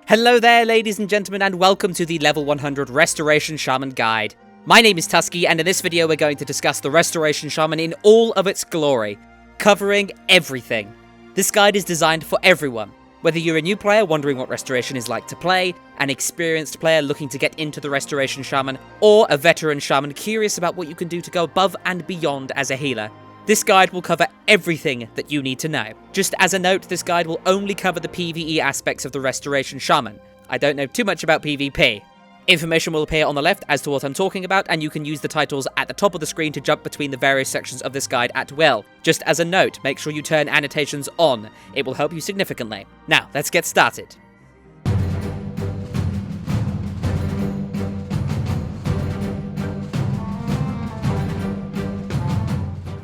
Hello there, ladies and gentlemen, and welcome to the Level 100 Restoration Shaman Guide. My name is Tuskeh, and in this video we're going to discuss the Restoration Shaman in all of its glory, covering everything. This guide is designed for everyone, whether you're a new player wondering what Restoration is like to play, an experienced player looking to get into the Restoration Shaman, or a veteran shaman curious about what you can do to go above and beyond as a healer. This guide will cover everything that you need to know. Just as a note, this guide will only cover the PvE aspects of the Restoration Shaman. I don't know too much about PvP. Information will appear on the left as to what I'm talking about, and you can use the titles at the top of the screen to jump between the various sections of this guide at will. Just as a note, make sure you turn annotations on. It will help you significantly. Now, let's get started.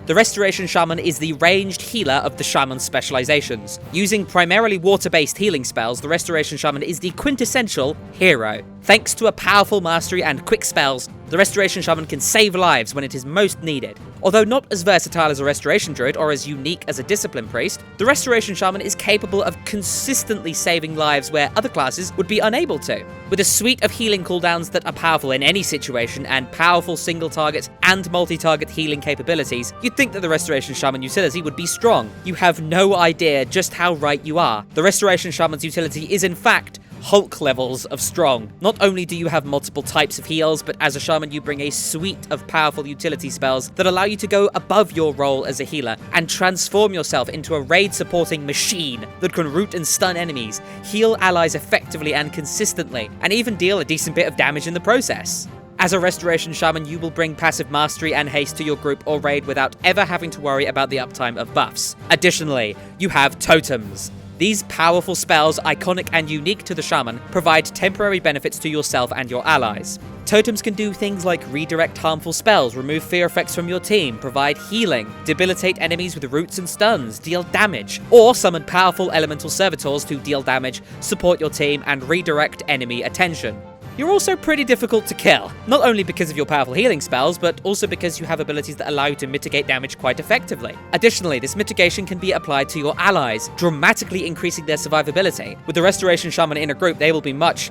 The Restoration Shaman is the ranged healer of the shaman's specializations. Using primarily water-based healing spells, the Restoration Shaman is the quintessential hero. Thanks to a powerful mastery and quick spells, the Restoration Shaman can save lives when it is most needed. Although not as versatile as a Restoration Druid or as unique as a Discipline Priest, the Restoration Shaman is capable of consistently saving lives where other classes would be unable to. With a suite of healing cooldowns that are powerful in any situation and powerful single-target and multi-target healing capabilities, you'd think that the Restoration Shaman utility would be strong. You have no idea just how right you are. The Restoration Shaman's utility is in fact Hulk levels of strong. Not only do you have multiple types of heals, but as a shaman you bring a suite of powerful utility spells that allow you to go above your role as a healer and transform yourself into a raid supporting machine that can root and stun enemies, heal allies effectively and consistently, and even deal a decent bit of damage in the process. As a Restoration Shaman, you will bring passive mastery and haste to your group or raid without ever having to worry about the uptime of buffs. Additionally, you have totems. These powerful spells, iconic and unique to the shaman, provide temporary benefits to yourself and your allies. Totems can do things like redirect harmful spells, remove fear effects from your team, provide healing, debilitate enemies with roots and stuns, deal damage, or summon powerful elemental servitors to deal damage, support your team, and redirect enemy attention. You're also pretty difficult to kill, not only because of your powerful healing spells, but also because you have abilities that allow you to mitigate damage quite effectively. Additionally, this mitigation can be applied to your allies, dramatically increasing their survivability. With the Restoration Shaman in a group, they will be much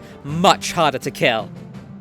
harder to kill.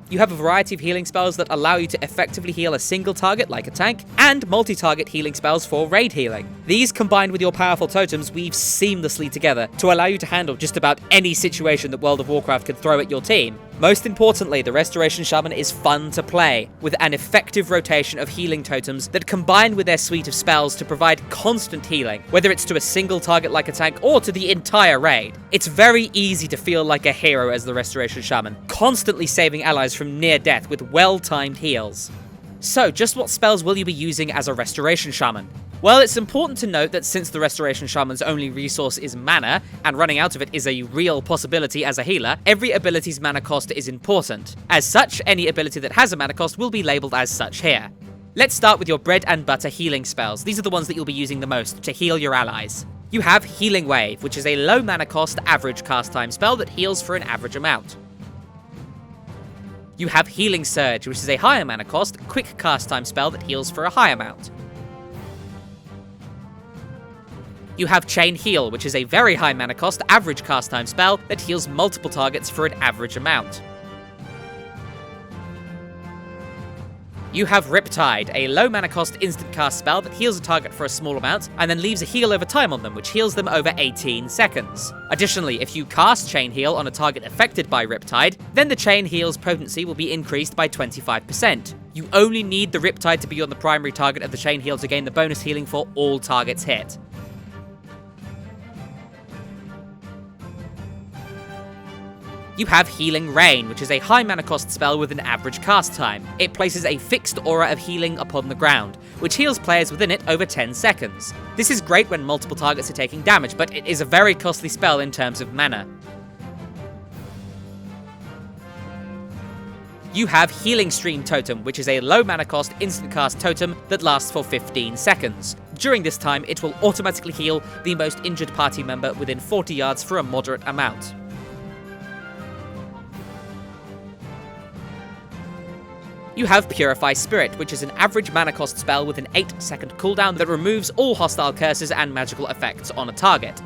You have a variety of healing spells that allow you to effectively heal a single target like a tank, and multi-target healing spells for raid healing. These, combined with your powerful totems, weave seamlessly together to allow you to handle just about any situation that World of Warcraft could throw at your team. Most importantly, the Restoration Shaman is fun to play, with an effective rotation of healing totems that combine with their suite of spells to provide constant healing, whether it's to a single target like a tank or to the entire raid. It's very easy to feel like a hero as the Restoration Shaman, constantly saving allies from near death with well-timed heals. So, just what spells will you be using as a Restoration Shaman? Well, it's important to note that since the Restoration Shaman's only resource is mana, and running out of it is a real possibility as a healer, every ability's mana cost is important. As such, any ability that has a mana cost will be labelled as such here. Let's start with your bread and butter healing spells. These are the ones that you'll be using the most to heal your allies. You have Healing Wave, which is a low mana cost average cast time spell that heals for an average amount. You have Healing Surge, which is a higher mana cost, quick cast time spell that heals for a high amount. You have Chain Heal, which is a very high mana cost, average cast time spell that heals multiple targets for an average amount. You have Riptide, a low mana cost instant cast spell that heals a target for a small amount and then leaves a heal over time on them, which heals them over 18 seconds. Additionally, if you cast Chain Heal on a target affected by Riptide, then the Chain Heal's potency will be increased by 25%. You only need the Riptide to be on the primary target of the Chain Heal to gain the bonus healing for all targets hit. You have Healing Rain, which is a high mana cost spell with an average cast time. It places a fixed aura of healing upon the ground, which heals players within it over 10 seconds. This is great when multiple targets are taking damage, but it is a very costly spell in terms of mana. You have Healing Stream Totem, which is a low mana cost instant cast totem that lasts for 15 seconds. During this time, it will automatically heal the most injured party member within 40 yards for a moderate amount. You have Purify Spirit, which is an average mana cost spell with an 8-second cooldown that removes all hostile curses and magical effects on a target.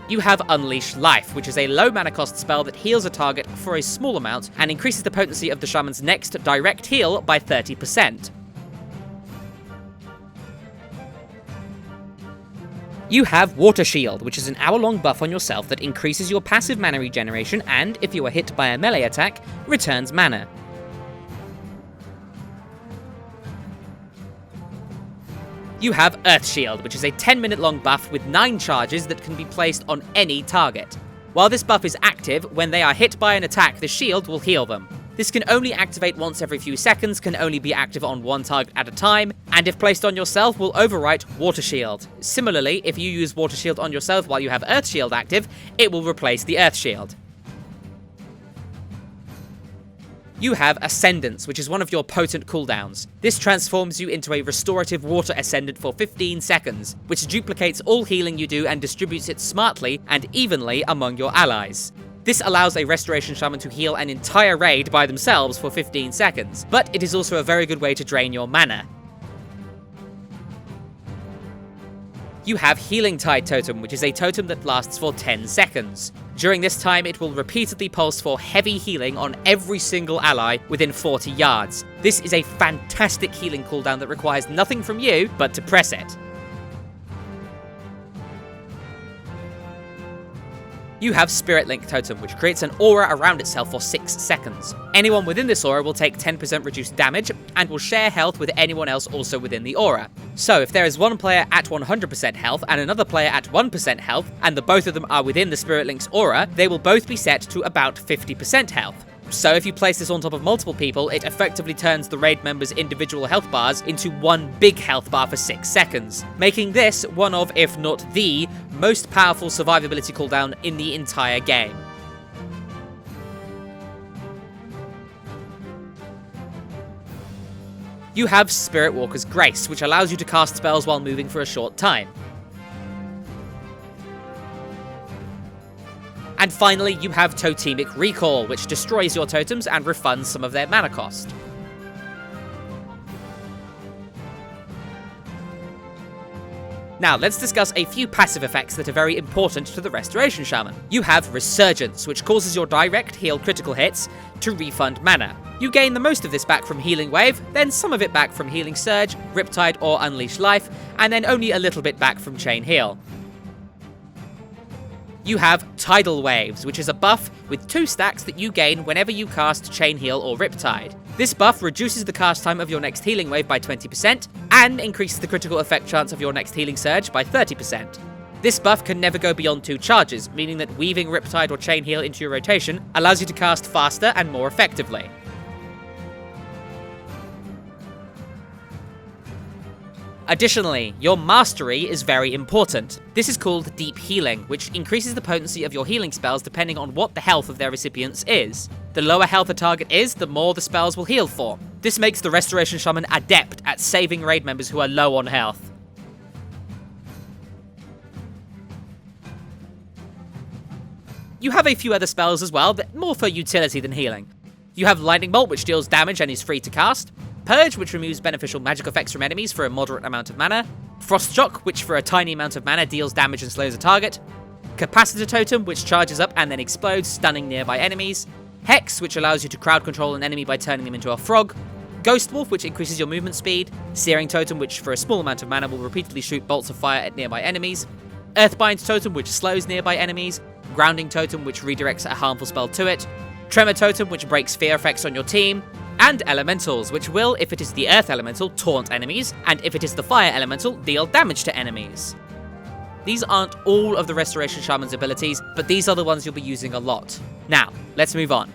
You have Unleash Life, which is a low mana cost spell that heals a target for a small amount and increases the potency of the shaman's next direct heal by 30%. You have Water Shield, which is an hour-long buff on yourself that increases your passive mana regeneration and, if you are hit by a melee attack, returns mana. You have Earth Shield, which is a 10-minute long buff with 9 charges that can be placed on any target. While this buff is active, when they are hit by an attack, the shield will heal them. This can only activate once every few seconds, can only be active on one target at a time, and if placed on yourself will overwrite Water Shield. Similarly, if you use Water Shield on yourself while you have Earth Shield active, it will replace the Earth Shield. You have Ascendance, which is one of your potent cooldowns. This transforms you into a restorative water ascendant for 15 seconds, which duplicates all healing you do and distributes it smartly and evenly among your allies. This allows a Restoration Shaman to heal an entire raid by themselves for 15 seconds, but it is also a very good way to drain your mana. You have Healing Tide Totem, which is a totem that lasts for 10 seconds. During this time, it will repeatedly pulse for heavy healing on every single ally within 40 yards. This is a fantastic healing cooldown that requires nothing from you but to press it. You have Spirit Link Totem, which creates an aura around itself for 6 seconds. Anyone within this aura will take 10% reduced damage, and will share health with anyone else also within the aura. So if there is one player at 100% health and another player at 1% health, and the both of them are within the Spirit Link's aura, they will both be set to about 50% health. So if you place this on top of multiple people, it effectively turns the raid members' individual health bars into one big health bar for 6 seconds, making this one of, if not the, most powerful survivability cooldown in the entire game. You have Spiritwalker's Grace, which allows you to cast spells while moving for a short time. And finally, you have Totemic Recall, which destroys your totems and refunds some of their mana cost. Now, let's discuss a few passive effects that are very important to the Restoration Shaman. You have Resurgence, which causes your direct heal critical hits to refund mana. You gain the most of this back from Healing Wave, then some of it back from Healing Surge, Riptide or Unleash Life, and then only a little bit back from Chain Heal. You have Tidal Waves, which is a buff with 2 stacks that you gain whenever you cast Chain Heal or Riptide. This buff reduces the cast time of your next healing wave by 20% and increases the critical effect chance of your next healing surge by 30%. This buff can never go beyond 2 charges, meaning that weaving Riptide or Chain Heal into your rotation allows you to cast faster and more effectively. Additionally, your mastery is very important. This is called Deep Healing, which increases the potency of your healing spells depending on what the health of their recipients is. The lower health a target is, the more the spells will heal for. This makes the Restoration Shaman adept at saving raid members who are low on health. You have a few other spells as well, but more for utility than healing. You have Lightning Bolt, which deals damage and is free to cast. Purge, which removes beneficial magic effects from enemies for a moderate amount of mana. Frost Shock, which for a tiny amount of mana deals damage and slows a target. Capacitor Totem, which charges up and then explodes, stunning nearby enemies. Hex, which allows you to crowd control an enemy by turning them into a frog. Ghost Wolf, which increases your movement speed. Searing Totem, which for a small amount of mana will repeatedly shoot bolts of fire at nearby enemies. Earthbind Totem, which slows nearby enemies. Grounding Totem, which redirects a harmful spell to it. Tremor Totem, which breaks fear effects on your team. And Elementals, which will, if it is the Earth Elemental, taunt enemies, and if it is the Fire Elemental, deal damage to enemies. These aren't all of the Restoration Shaman's abilities, but these are the ones you'll be using a lot. Now, let's move on.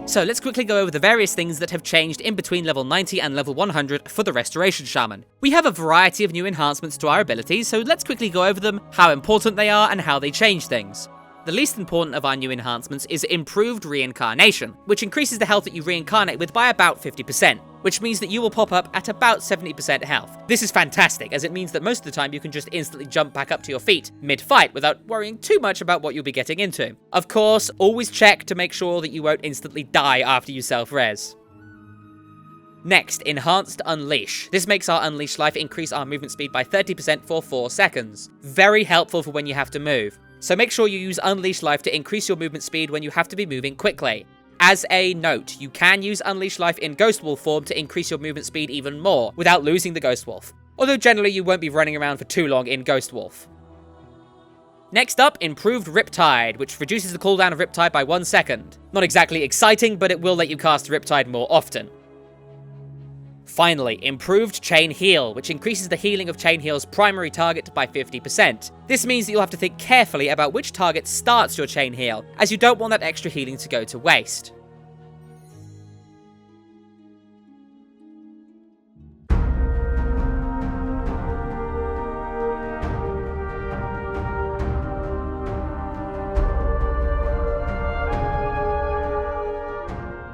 So let's quickly go over the various things that have changed in between level 90 and level 100 for the Restoration Shaman. We have a variety of new enhancements to our abilities, so let's quickly go over them, how important they are, and how they change things. The least important of our new enhancements is improved reincarnation, which increases the health that you reincarnate with by about 50%, which means that you will pop up at about 70% health. This is fantastic, as it means that most of the time you can just instantly jump back up to your feet mid-fight without worrying too much about what you'll be getting into. Of course, always check to make sure that you won't instantly die after you self-res. Next, Enhanced Unleash. This makes our Unleash life increase our movement speed by 30% for 4 seconds. Very helpful for when you have to move. So make sure you use Unleash life to increase your movement speed when you have to be moving quickly. As a note, you can use Unleash life in Ghost Wolf form to increase your movement speed even more, without losing the Ghost Wolf. Although generally you won't be running around for too long in Ghost Wolf. Next up, Improved Riptide, which reduces the cooldown of Riptide by 1 second. Not exactly exciting, but it will let you cast Riptide more often. Finally, Improved Chain Heal, which increases the healing of Chain Heal's primary target by 50%. This means that you'll have to think carefully about which target starts your Chain Heal, as you don't want that extra healing to go to waste.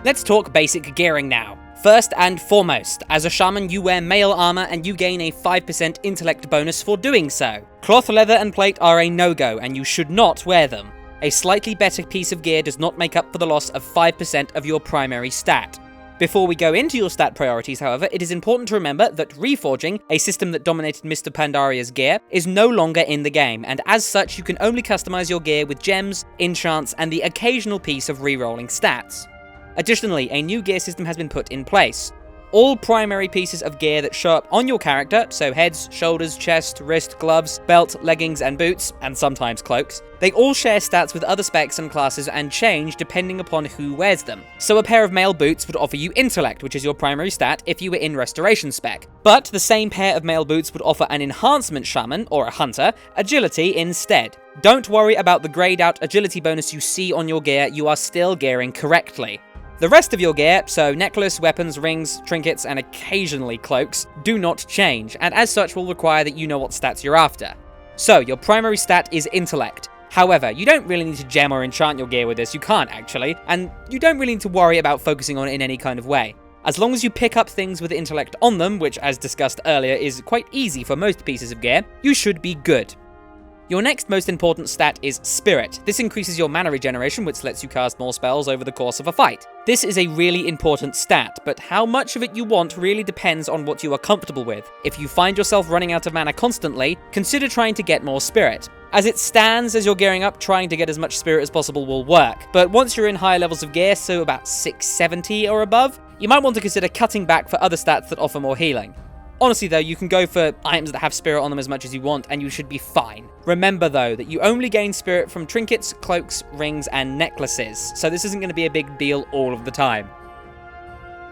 Let's talk basic gearing now. First and foremost, as a shaman you wear mail armor and you gain a 5% intellect bonus for doing so. Cloth, leather and plate are a no-go and you should not wear them. A slightly better piece of gear does not make up for the loss of 5% of your primary stat. Before we go into your stat priorities, however, it is important to remember that Reforging, a system that dominated Mr. Pandaria's gear, is no longer in the game, and as such you can only customize your gear with gems, enchants, and the occasional piece of rerolling stats. Additionally, a new gear system has been put in place. All primary pieces of gear that show up on your character, so heads, shoulders, chest, wrist, gloves, belt, leggings, and boots, and sometimes cloaks, they all share stats with other specs and classes and change depending upon who wears them. So a pair of male boots would offer you intellect, which is your primary stat if you were in restoration spec. But the same pair of male boots would offer an enhancement shaman, or a hunter, agility instead. Don't worry about the grayed out agility bonus you see on your gear, you are still gearing correctly. The rest of your gear, so necklace, weapons, rings, trinkets, and occasionally cloaks, do not change, and as such will require that you know what stats you're after. So, your primary stat is intellect. However, you don't really need to gem or enchant your gear with this, you can't actually, and you don't really need to worry about focusing on it in any kind of way. As long as you pick up things with intellect on them, which as discussed earlier is quite easy for most pieces of gear, you should be good. Your next most important stat is Spirit. This increases your mana regeneration, which lets you cast more spells over the course of a fight. This is a really important stat, but how much of it you want really depends on what you are comfortable with. If you find yourself running out of mana constantly, consider trying to get more Spirit. As it stands, as you're gearing up, trying to get as much Spirit as possible will work, but once you're in higher levels of gear, so about 670 or above, you might want to consider cutting back for other stats that offer more healing. Honestly though, you can go for items that have Spirit on them as much as you want, and you should be fine. Remember though, that you only gain Spirit from trinkets, cloaks, rings, and necklaces, so this isn't going to be a big deal all of the time.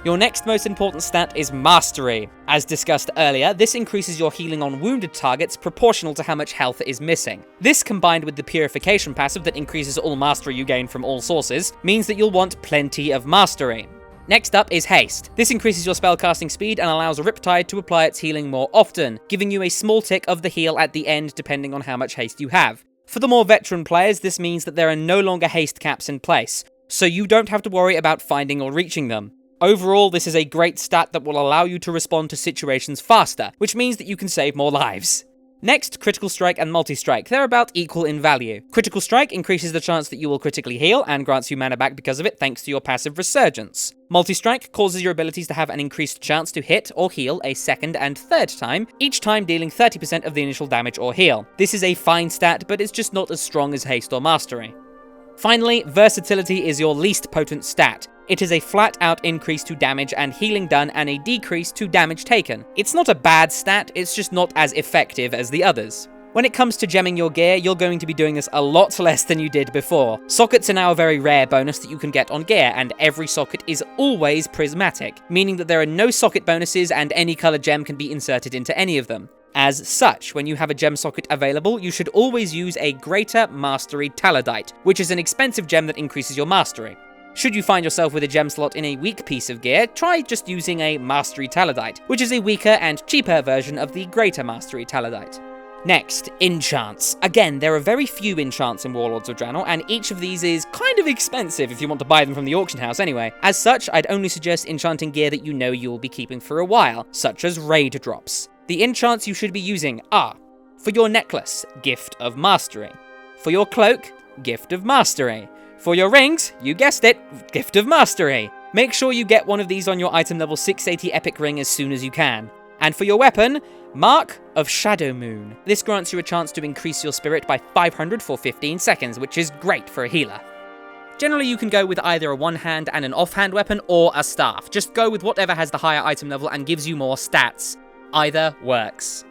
Your next most important stat is Mastery. As discussed earlier, this increases your healing on wounded targets proportional to how much health is missing. This, combined with the Purification passive that increases all Mastery you gain from all sources, means that you'll want plenty of Mastery. Next up is Haste. This increases your spellcasting speed and allows Riptide to apply its healing more often, giving you a small tick of the heal at the end depending on how much haste you have. For the more veteran players, this means that there are no longer haste caps in place, so you don't have to worry about finding or reaching them. Overall, this is a great stat that will allow you to respond to situations faster, which means that you can save more lives. Next, Critical Strike and Multi-Strike. They're about equal in value. Critical Strike increases the chance that you will critically heal and grants you mana back because of it thanks to your passive Resurgence. Multi-Strike causes your abilities to have an increased chance to hit or heal a second and third time, each time dealing 30% of the initial damage or heal. This is a fine stat, but it's just not as strong as Haste or Mastery. Finally, Versatility is your least potent stat. It is a flat-out increase to damage and healing done and a decrease to damage taken. It's not a bad stat, it's just not as effective as the others. When it comes to gemming your gear, you're going to be doing this a lot less than you did before. Sockets are now a very rare bonus that you can get on gear, and every socket is always prismatic, meaning that there are no socket bonuses and any color gem can be inserted into any of them. As such, when you have a gem socket available, you should always use a Greater Mastery Talidite, which is an expensive gem that increases your mastery. Should you find yourself with a gem slot in a weak piece of gear, try just using a Mastery Talidite, which is a weaker and cheaper version of the Greater Mastery Talidite. Next, enchants. Again, there are very few enchants in Warlords of Draenor, and each of these is kind of expensive if you want to buy them from the auction house anyway. As such, I'd only suggest enchanting gear that you know you will be keeping for a while, such as raid drops. The enchants you should be using are: for your necklace, Gift of Mastery; for your cloak, Gift of Mastery; for your rings, you guessed it, Gift of Mastery. Make sure you get one of these on your item level 680 epic ring as soon as you can. And for your weapon, Mark of Shadow Moon. This grants you a chance to increase your spirit by 500 for 15 seconds, which is great for a healer. Generally, you can go with either a one-hand and an off-hand weapon or a staff. Just go with whatever has the higher item level and gives you more stats. Either works.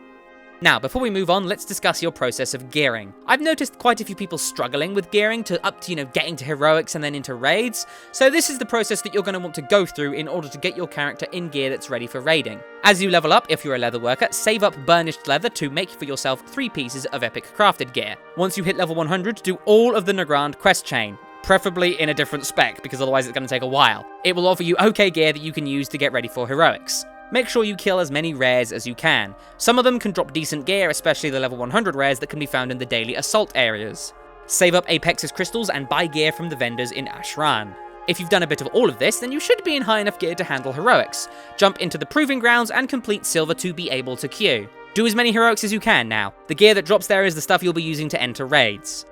Now, before we move on, let's discuss your process of gearing. I've noticed quite a few people struggling with gearing up to, getting to heroics and then into raids, so this is the process that you're going to want to go through in order to get your character in gear that's ready for raiding. As you level up, if you're a leather worker, save up burnished leather to make for yourself 3 pieces of epic crafted gear. Once you hit level 100, do all of the Nagrand quest chain, preferably in a different spec, because otherwise it's going to take a while. It will offer you okay gear that you can use to get ready for heroics. Make sure you kill as many rares as you can. Some of them can drop decent gear, especially the level 100 rares that can be found in the daily assault areas. Save up Apex's crystals and buy gear from the vendors in Ashran. If you've done a bit of all of this, then you should be in high enough gear to handle heroics. Jump into the proving grounds and complete silver to be able to queue. Do as many heroics as you can now. The gear that drops there is the stuff you'll be using to enter raids.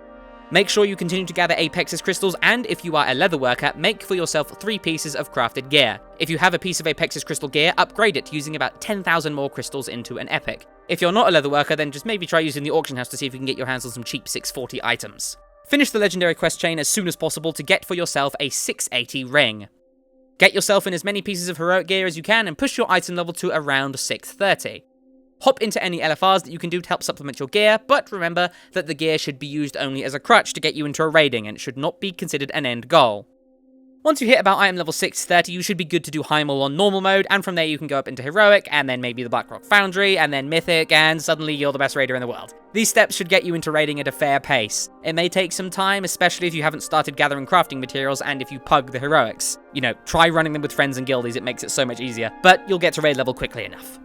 Make sure you continue to gather Apex's crystals, and if you are a leather worker, make for yourself 3 pieces of crafted gear. If you have a piece of Apex's crystal gear, upgrade it using about 10,000 more crystals into an epic. If you're not a leather worker, then just maybe try using the auction house to see if you can get your hands on some cheap 640 items. Finish the legendary quest chain as soon as possible to get for yourself a 680 ring. Get yourself in as many pieces of heroic gear as you can and push your item level to around 630. Hop into any LFRs that you can do to help supplement your gear, but remember that the gear should be used only as a crutch to get you into a raiding, and it should not be considered an end goal. Once you hit about item level 630, you should be good to do Heimel on normal mode, and from there you can go up into heroic, and then maybe the Blackrock Foundry, and then mythic, and suddenly you're the best raider in the world. These steps should get you into raiding at a fair pace. It may take some time, especially if you haven't started gathering crafting materials and if you pug the heroics. Try running them with friends and guildies, it makes it so much easier, but you'll get to raid level quickly enough.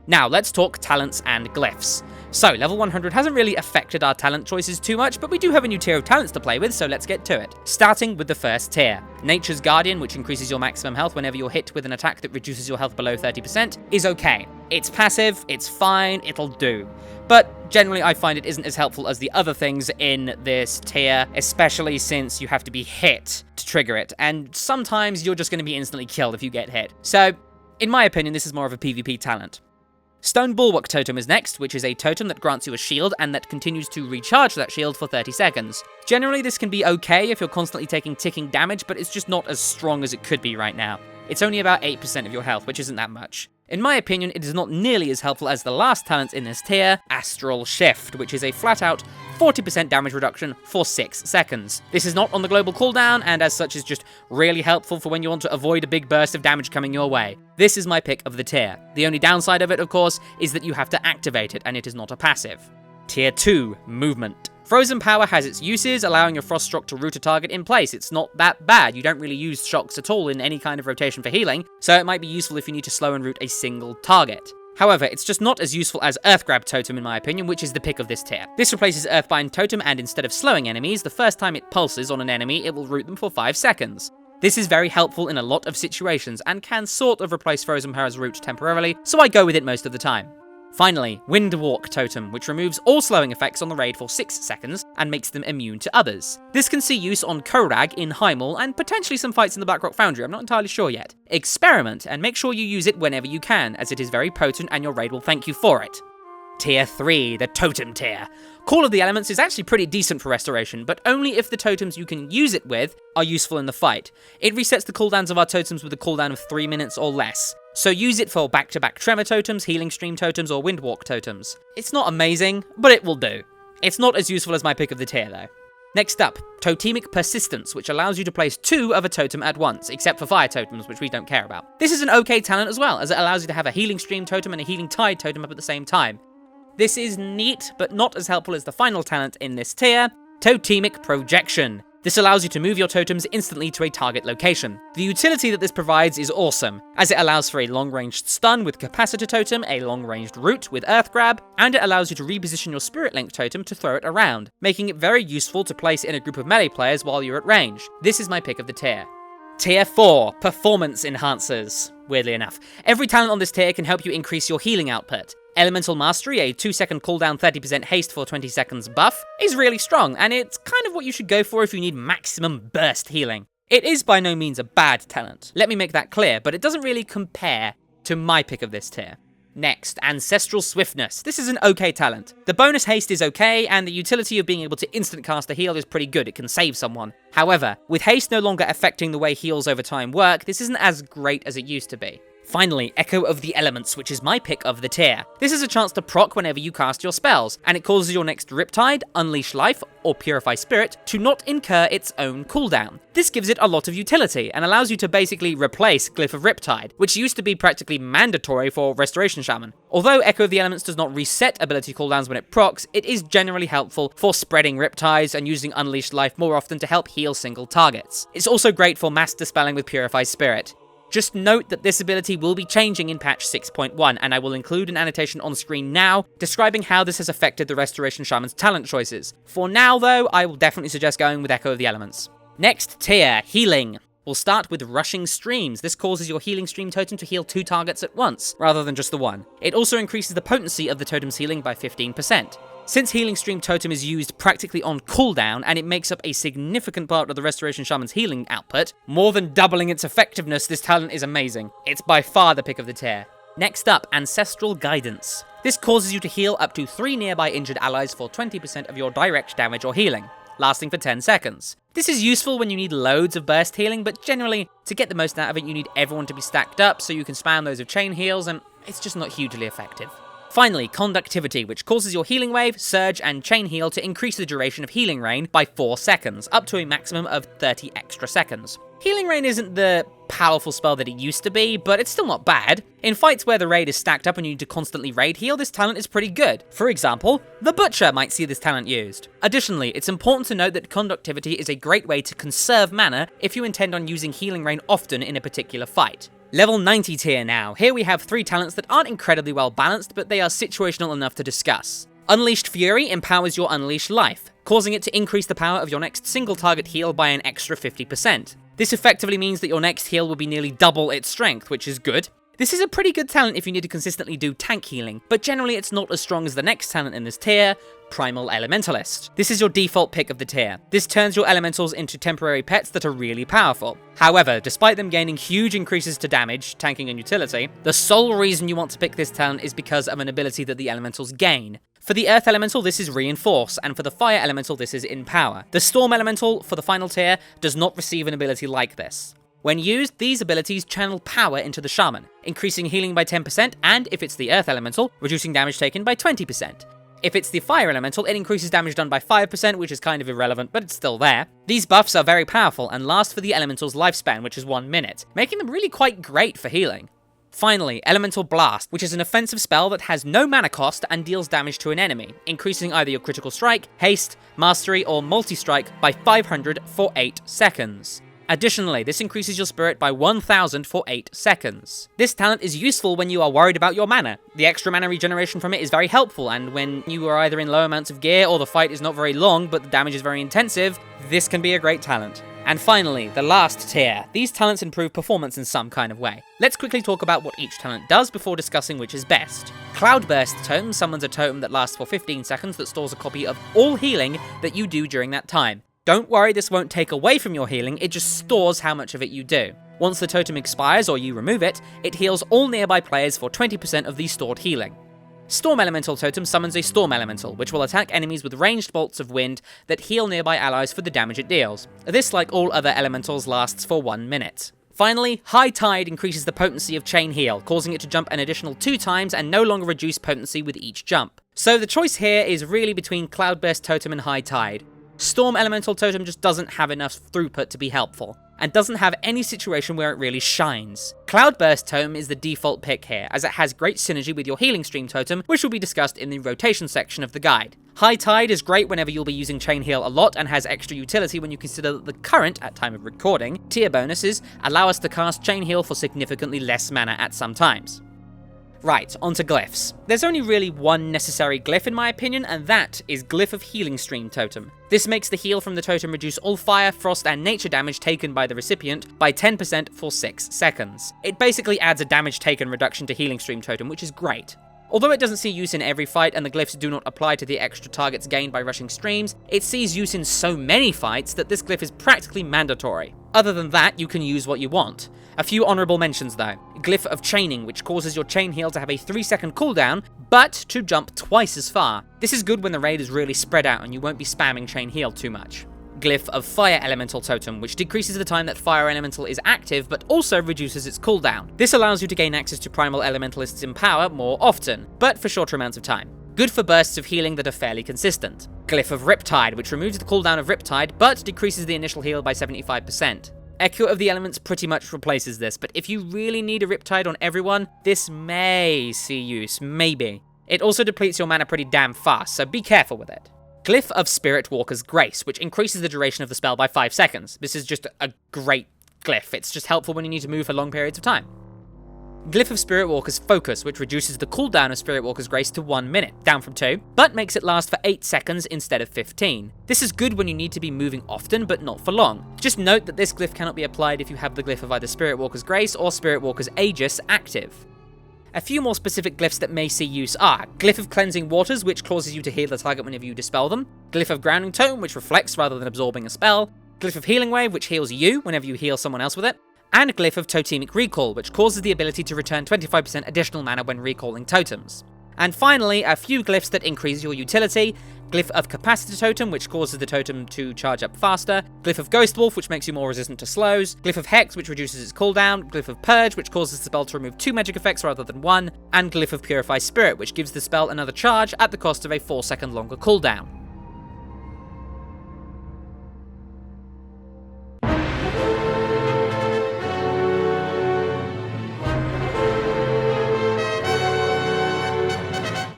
Now, let's talk talents and glyphs. So, level 100 hasn't really affected our talent choices too much, but we do have a new tier of talents to play with, so let's get to it. Starting with the first tier. Nature's Guardian, which increases your maximum health whenever you're hit with an attack that reduces your health below 30%, is okay. It's passive, it's fine, it'll do. But generally I find it isn't as helpful as the other things in this tier, especially since you have to be hit to trigger it, and sometimes you're just going to be instantly killed if you get hit. So, in my opinion, this is more of a PvP talent. Stone Bulwark Totem is next, which is a totem that grants you a shield and that continues to recharge that shield for 30 seconds. Generally, this can be okay if you're constantly taking ticking damage, but it's just not as strong as it could be right now. It's only about 8% of your health, which isn't that much. In my opinion, it is not nearly as helpful as the last talent in this tier, Astral Shift, which is a flat-out 40% damage reduction for 6 seconds. This is not on the global cooldown, and as such is just really helpful for when you want to avoid a big burst of damage coming your way. This is my pick of the tier. The only downside of it, of course, is that you have to activate it, and it is not a passive. Tier 2, Movement. Frozen Power has its uses, allowing your Frost Shock to root a target in place. It's not that bad. You don't really use shocks at all in any kind of rotation for healing, so it might be useful if you need to slow and root a single target. However, it's just not as useful as Earthgrab Totem in my opinion, which is the pick of this tier. This replaces Earthbind Totem, and instead of slowing enemies, the first time it pulses on an enemy, it will root them for 5 seconds. This is very helpful in a lot of situations, and can sort of replace Frozen Power's root temporarily, so I go with it most of the time. Finally, Windwalk Totem, which removes all slowing effects on the raid for 6 seconds, and makes them immune to others. This can see use on Korag in Heimel, and potentially some fights in the Blackrock Foundry, I'm not entirely sure yet. Experiment, and make sure you use it whenever you can, as it is very potent and your raid will thank you for it. Tier 3, the Totem tier. Call of the Elements is actually pretty decent for Restoration, but only if the totems you can use it with are useful in the fight. It resets the cooldowns of our totems with a cooldown of 3 minutes or less. So use it for back-to-back Tremor Totems, Healing Stream Totems, or Windwalk Totems. It's not amazing, but it will do. It's not as useful as my pick of the tier, though. Next up, Totemic Persistence, which allows you to place 2 of a totem at once, except for Fire Totems, which we don't care about. This is an okay talent as well, as it allows you to have a Healing Stream Totem and a Healing Tide Totem up at the same time. This is neat, but not as helpful as the final talent in this tier, Totemic Projection. This allows you to move your totems instantly to a target location. The utility that this provides is awesome, as it allows for a long-ranged stun with Capacitor Totem, a long-ranged root with Earth Grab, and it allows you to reposition your Spirit Link Totem to throw it around, making it very useful to place in a group of melee players while you're at range. This is my pick of the tier. Tier 4, Performance Enhancers. Weirdly enough, every talent on this tier can help you increase your healing output. Elemental Mastery, a 2-second cooldown 30% haste for 20 seconds buff, is really strong, and it's kind of what you should go for if you need maximum burst healing. It is by no means a bad talent, let me make that clear, but it doesn't really compare to my pick of this tier. Next, Ancestral Swiftness. This is an okay talent. The bonus haste is okay, and the utility of being able to instant cast a heal is pretty good, it can save someone. However, with haste no longer affecting the way heals over time work, this isn't as great as it used to be. Finally, Echo of the Elements, which is my pick of the tier. This is a chance to proc whenever you cast your spells, and it causes your next Riptide, Unleash Life, or Purify Spirit to not incur its own cooldown. This gives it a lot of utility, and allows you to basically replace Glyph of Riptide, which used to be practically mandatory for Restoration Shaman. Although Echo of the Elements does not reset ability cooldowns when it procs, it is generally helpful for spreading Riptides and using Unleashed Life more often to help heal single targets. It's also great for mass dispelling with Purify Spirit. Just note that this ability will be changing in patch 6.1, and I will include an annotation on screen now describing how this has affected the Restoration Shaman's talent choices. For now though, I will definitely suggest going with Echo of the Elements. Next tier, Healing. We'll start with Rushing Streams. This causes your Healing Stream totem to heal 2 targets at once, rather than just the one. It also increases the potency of the totem's healing by 15%. Since Healing Stream Totem is used practically on cooldown, and it makes up a significant part of the Restoration Shaman's healing output, more than doubling its effectiveness, this talent is amazing. It's by far the pick of the tier. Next up, Ancestral Guidance. This causes you to heal up to 3 nearby injured allies for 20% of your direct damage or healing, lasting for 10 seconds. This is useful when you need loads of burst healing, but generally, to get the most out of it, you need everyone to be stacked up so you can spam those of chain heals, and it's just not hugely effective. Finally, Conductivity, which causes your Healing Wave, Surge, and Chain Heal to increase the duration of Healing Rain by 4 seconds, up to a maximum of 30 extra seconds. Healing Rain isn't the powerful spell that it used to be, but it's still not bad. In fights where the raid is stacked up and you need to constantly raid heal, this talent is pretty good. For example, the Butcher might see this talent used. Additionally, it's important to note that Conductivity is a great way to conserve mana if you intend on using Healing Rain often in a particular fight. Level 90 tier now. Here we have 3 talents that aren't incredibly well balanced, but they are situational enough to discuss. Unleashed Fury empowers your Unleashed Life, causing it to increase the power of your next single target heal by an extra 50%. This effectively means that your next heal will be nearly double its strength, which is good. This is a pretty good talent if you need to consistently do tank healing, but generally it's not as strong as the next talent in this tier, Primal Elementalist. This is your default pick of the tier. This turns your elementals into temporary pets that are really powerful. However, despite them gaining huge increases to damage, tanking, and utility, the sole reason you want to pick this talent is because of an ability that the elementals gain. For the Earth Elemental, this is Reinforce, and for the Fire Elemental, this is Empower. The Storm Elemental, for the final tier, does not receive an ability like this. When used, these abilities channel power into the Shaman, increasing healing by 10%, and if it's the Earth Elemental, reducing damage taken by 20%. If it's the Fire Elemental, it increases damage done by 5%, which is kind of irrelevant, but it's still there. These buffs are very powerful and last for the Elemental's lifespan, which is 1 minute, making them really quite great for healing. Finally, Elemental Blast, which is an offensive spell that has no mana cost and deals damage to an enemy, increasing either your critical strike, haste, mastery, or multi-strike by 500 for 8 seconds. Additionally, this increases your spirit by 1000 for 8 seconds. This talent is useful when you are worried about your mana. The extra mana regeneration from it is very helpful, and when you are either in low amounts of gear or the fight is not very long but the damage is very intensive, this can be a great talent. And finally, the last tier. These talents improve performance in some kind of way. Let's quickly talk about what each talent does before discussing which is best. Cloudburst Totem summons a totem that lasts for 15 seconds that stores a copy of all healing that you do during that time. Don't worry, this won't take away from your healing, it just stores how much of it you do. Once the totem expires or you remove it, it heals all nearby players for 20% of the stored healing. Storm Elemental Totem summons a Storm Elemental, which will attack enemies with ranged bolts of wind that heal nearby allies for the damage it deals. This, like all other elementals, lasts for 1 minute. Finally, High Tide increases the potency of Chain Heal, causing it to jump an additional 2 times and no longer reduce potency with each jump. So the choice here is really between Cloudburst Totem and High Tide. Storm Elemental Totem just doesn't have enough throughput to be helpful, and doesn't have any situation where it really shines. Cloudburst Totem is the default pick here, as it has great synergy with your Healing Stream Totem, which will be discussed in the rotation section of the guide. High Tide is great whenever you'll be using Chain Heal a lot and has extra utility when you consider that the current, at time of recording, tier bonuses allow us to cast Chain Heal for significantly less mana at some times. Right, onto glyphs. There's only really one necessary glyph in my opinion, and that is Glyph of Healing Stream Totem. This makes the heal from the totem reduce all fire, frost, and nature damage taken by the recipient by 10% for 6 seconds. It basically adds a damage taken reduction to Healing Stream Totem, which is great. Although it doesn't see use in every fight and the glyphs do not apply to the extra targets gained by rushing streams, it sees use in so many fights that this glyph is practically mandatory. Other than that, you can use what you want. A few honourable mentions though. Glyph of Chaining, which causes your chain heal to have a 3-second cooldown, but to jump twice as far. This is good when the raid is really spread out and you won't be spamming chain heal too much. Glyph of Fire Elemental Totem, which decreases the time that Fire Elemental is active, but also reduces its cooldown. This allows you to gain access to Primal Elementalists in power more often, but for shorter amounts of time. Good for bursts of healing that are fairly consistent. Glyph of Riptide, which removes the cooldown of Riptide, but decreases the initial heal by 75%. Echo of the Elements pretty much replaces this, but if you really need a Riptide on everyone, this may see use, maybe. It also depletes your mana pretty damn fast, so be careful with it. Glyph of Spiritwalker's Grace, which increases the duration of the spell by 5 seconds. This is just a great glyph. It's just helpful when you need to move for long periods of time. Glyph of Spiritwalker's Focus, which reduces the cooldown of Spiritwalker's Grace to 1 minute, down from 2, but makes it last for 8 seconds instead of 15. This is good when you need to be moving often, but not for long. Just note that this glyph cannot be applied if you have the glyph of either Spiritwalker's Grace or Spiritwalker's Aegis active. A few more specific glyphs that may see use are Glyph of Cleansing Waters, which causes you to heal the target whenever you dispel them, Glyph of Grounding Totem, which reflects rather than absorbing a spell, Glyph of Healing Wave, which heals you whenever you heal someone else with it, and Glyph of Totemic Recall, which causes the ability to return 25% additional mana when recalling totems. And finally, a few glyphs that increase your utility. Glyph of Capacitor Totem, which causes the totem to charge up faster. Glyph of Ghost Wolf, which makes you more resistant to slows. Glyph of Hex, which reduces its cooldown. Glyph of Purge, which causes the spell to remove 2 magic effects rather than 1. And Glyph of Purify Spirit, which gives the spell another charge at the cost of a 4-second longer cooldown.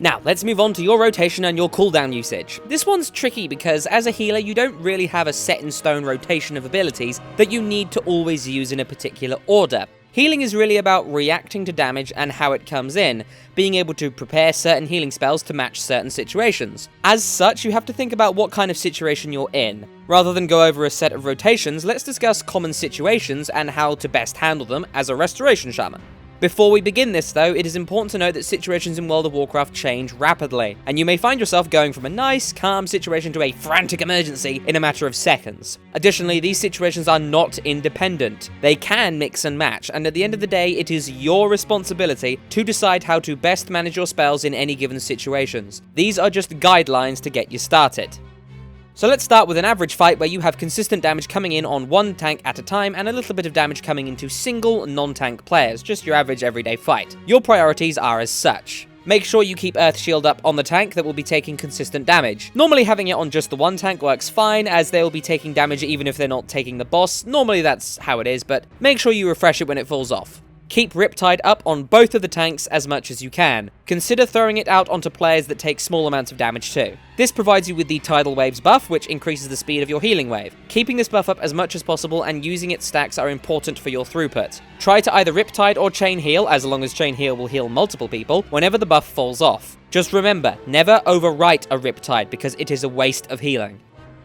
Now, let's move on to your rotation and your cooldown usage. This one's tricky because as a healer, you don't really have a set-in-stone rotation of abilities that you need to always use in a particular order. Healing is really about reacting to damage and how it comes in, being able to prepare certain healing spells to match certain situations. As such, you have to think about what kind of situation you're in. Rather than go over a set of rotations, let's discuss common situations and how to best handle them as a Restoration Shaman. Before we begin this though, it is important to note that situations in World of Warcraft change rapidly, and you may find yourself going from a nice, calm situation to a frantic emergency in a matter of seconds. Additionally, these situations are not independent. They can mix and match, and at the end of the day, it is your responsibility to decide how to best manage your spells in any given situations. These are just guidelines to get you started. So let's start with an average fight where you have consistent damage coming in on one tank at a time and a little bit of damage coming into single non-tank players, just your average everyday fight. Your priorities are as such. Make sure you keep Earth Shield up on the tank that will be taking consistent damage. Normally having it on just the one tank works fine, as they will be taking damage even if they're not taking the boss. Normally that's how it is, but make sure you refresh it when it falls off. Keep Riptide up on both of the tanks as much as you can. Consider throwing it out onto players that take small amounts of damage too. This provides you with the Tidal Waves buff, which increases the speed of your healing wave. Keeping this buff up as much as possible and using its stacks are important for your throughput. Try to either Riptide or Chain Heal, as long as Chain Heal will heal multiple people, whenever the buff falls off. Just remember, never overwrite a Riptide because it is a waste of healing.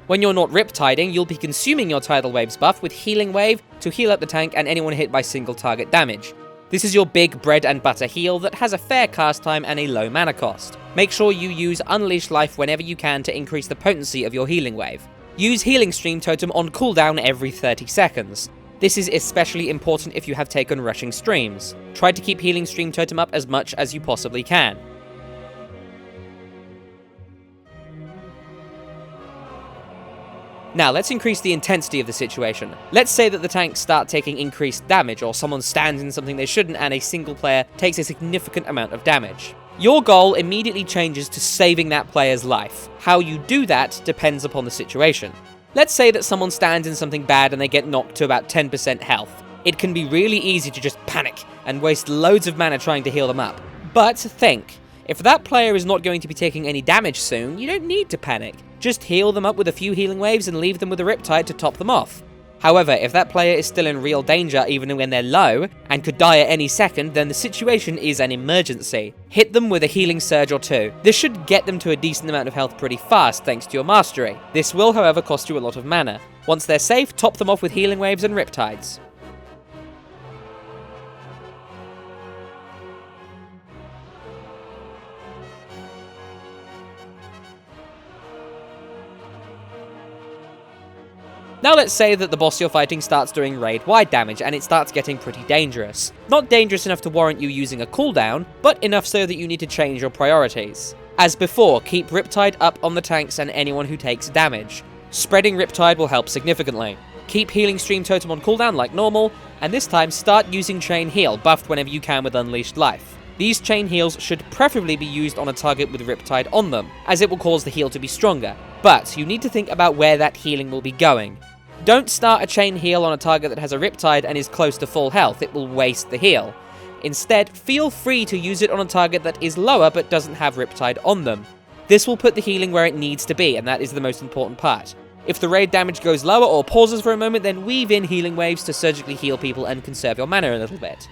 When you're not Riptiding, you'll be consuming your Tidal Waves buff with Healing Wave to heal up the tank and anyone hit by single target damage. This is your big bread and butter heal that has a fair cast time and a low mana cost. Make sure you use Unleash Life whenever you can to increase the potency of your healing wave. Use Healing Stream Totem on cooldown every 30 seconds. This is especially important if you have taken rushing streams. Try to keep Healing Stream Totem up as much as you possibly can. Now, let's increase the intensity of the situation. Let's say that the tanks start taking increased damage, or someone stands in something they shouldn't and a single player takes a significant amount of damage. Your goal immediately changes to saving that player's life. How you do that depends upon the situation. Let's say that someone stands in something bad and they get knocked to about 10% health. It can be really easy to just panic and waste loads of mana trying to heal them up. But think, if that player is not going to be taking any damage soon, you don't need to panic. Just heal them up with a few healing waves and leave them with a Riptide to top them off. However, if that player is still in real danger even when they're low, and could die at any second, then the situation is an emergency. Hit them with a healing surge or two. This should get them to a decent amount of health pretty fast thanks to your mastery. This will, however, cost you a lot of mana. Once they're safe, top them off with healing waves and Riptides. Now let's say that the boss you're fighting starts doing raid-wide damage and it starts getting pretty dangerous. Not dangerous enough to warrant you using a cooldown, but enough so that you need to change your priorities. As before, keep Riptide up on the tanks and anyone who takes damage. Spreading Riptide will help significantly. Keep Healing Stream Totem on cooldown like normal, and this time start using Chain Heal, buffed whenever you can with Unleashed Life. These chain heals should preferably be used on a target with Riptide on them, as it will cause the heal to be stronger, but you need to think about where that healing will be going. Don't start a chain heal on a target that has a Riptide and is close to full health, it will waste the heal. Instead, feel free to use it on a target that is lower but doesn't have Riptide on them. This will put the healing where it needs to be, and that is the most important part. If the raid damage goes lower or pauses for a moment, then weave in healing waves to surgically heal people and conserve your mana a little bit.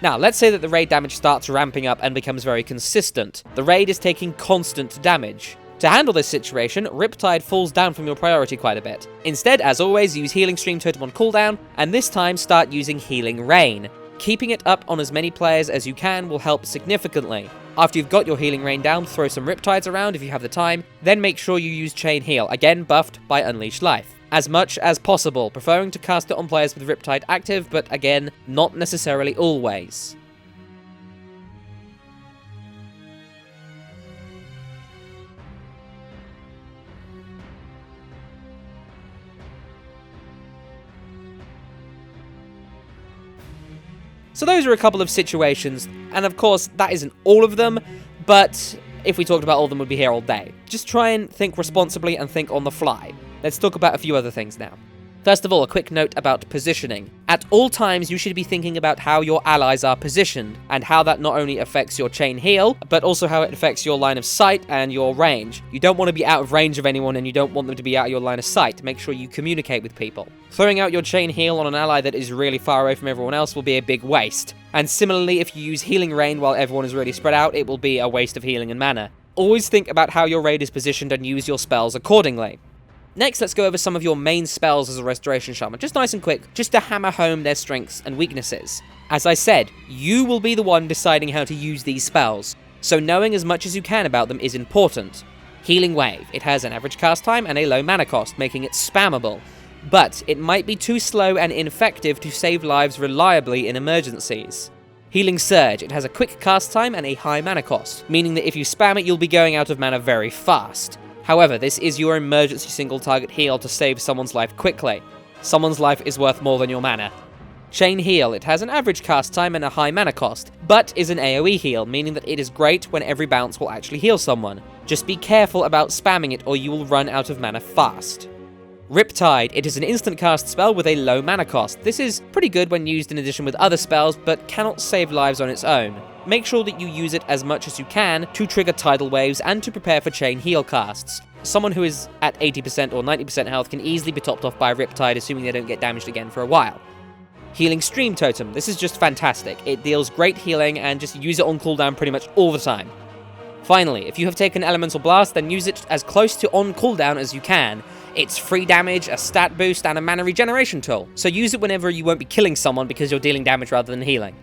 Now, let's say that the raid damage starts ramping up and becomes very consistent. The raid is taking constant damage. To handle this situation, Riptide falls down from your priority quite a bit. Instead, as always, use Healing Stream Totem on cooldown, and this time start using Healing Rain. Keeping it up on as many players as you can will help significantly. After you've got your Healing Rain down, throw some Riptides around if you have the time, then make sure you use Chain Heal, again buffed by Unleashed Life. As much as possible, preferring to cast it on players with Riptide active, but again, not necessarily always. So those are a couple of situations, and of course, that isn't all of them, but if we talked about all of them, we'd be here all day. Just try and think responsibly and think on the fly. Let's talk about a few other things now. First of all, a quick note about positioning. At all times, you should be thinking about how your allies are positioned, and how that not only affects your chain heal, but also how it affects your line of sight and your range. You don't want to be out of range of anyone, and you don't want them to be out of your line of sight. Make sure you communicate with people. Throwing out your chain heal on an ally that is really far away from everyone else will be a big waste. And similarly, if you use Healing Rain while everyone is really spread out, it will be a waste of healing and mana. Always think about how your raid is positioned and use your spells accordingly. Next, let's go over some of your main spells as a Restoration Shaman, just nice and quick, just to hammer home their strengths and weaknesses. As I said, you will be the one deciding how to use these spells, so knowing as much as you can about them is important. Healing Wave. It has an average cast time and a low mana cost, making it spammable, but it might be too slow and ineffective to save lives reliably in emergencies. Healing Surge. It has a quick cast time and a high mana cost, meaning that if you spam it, you'll be going out of mana very fast. However, this is your emergency single target heal to save someone's life quickly. Someone's life is worth more than your mana. Chain Heal. It has an average cast time and a high mana cost, but is an AoE heal, meaning that it is great when every bounce will actually heal someone. Just be careful about spamming it or you will run out of mana fast. Riptide. It is an instant cast spell with a low mana cost. This is pretty good when used in addition with other spells, but cannot save lives on its own. Make sure that you use it as much as you can to trigger tidal waves and to prepare for chain heal casts. Someone who is at 80% or 90% health can easily be topped off by a Riptide, assuming they don't get damaged again for a while. Healing Stream Totem. This is just fantastic. It deals great healing and just use it on cooldown pretty much all the time. Finally, if you have taken Elemental Blast, then use it as close to on cooldown as you can. It's free damage, a stat boost, and a mana regeneration tool, so use it whenever you won't be killing someone because you're dealing damage rather than healing.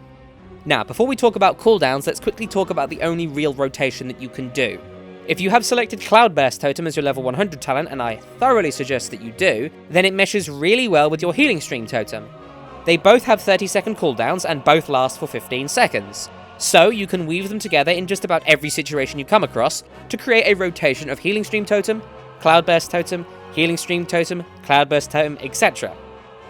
Now, before we talk about cooldowns, let's quickly talk about the only real rotation that you can do. If you have selected Cloudburst Totem as your level 100 talent, and I thoroughly suggest that you do, then it meshes really well with your Healing Stream Totem. They both have 30-second cooldowns and both last for 15 seconds. So you can weave them together in just about every situation you come across to create a rotation of Healing Stream Totem, Cloudburst Totem, Healing Stream Totem, Cloudburst Totem, etc.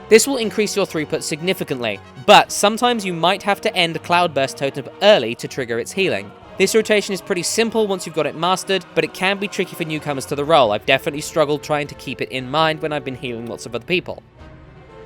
This will increase your throughput significantly, but sometimes you might have to end Cloudburst Totem early to trigger its healing. This rotation is pretty simple once you've got it mastered, but it can be tricky for newcomers to the role. I've definitely struggled trying to keep it in mind when I've been healing lots of other people.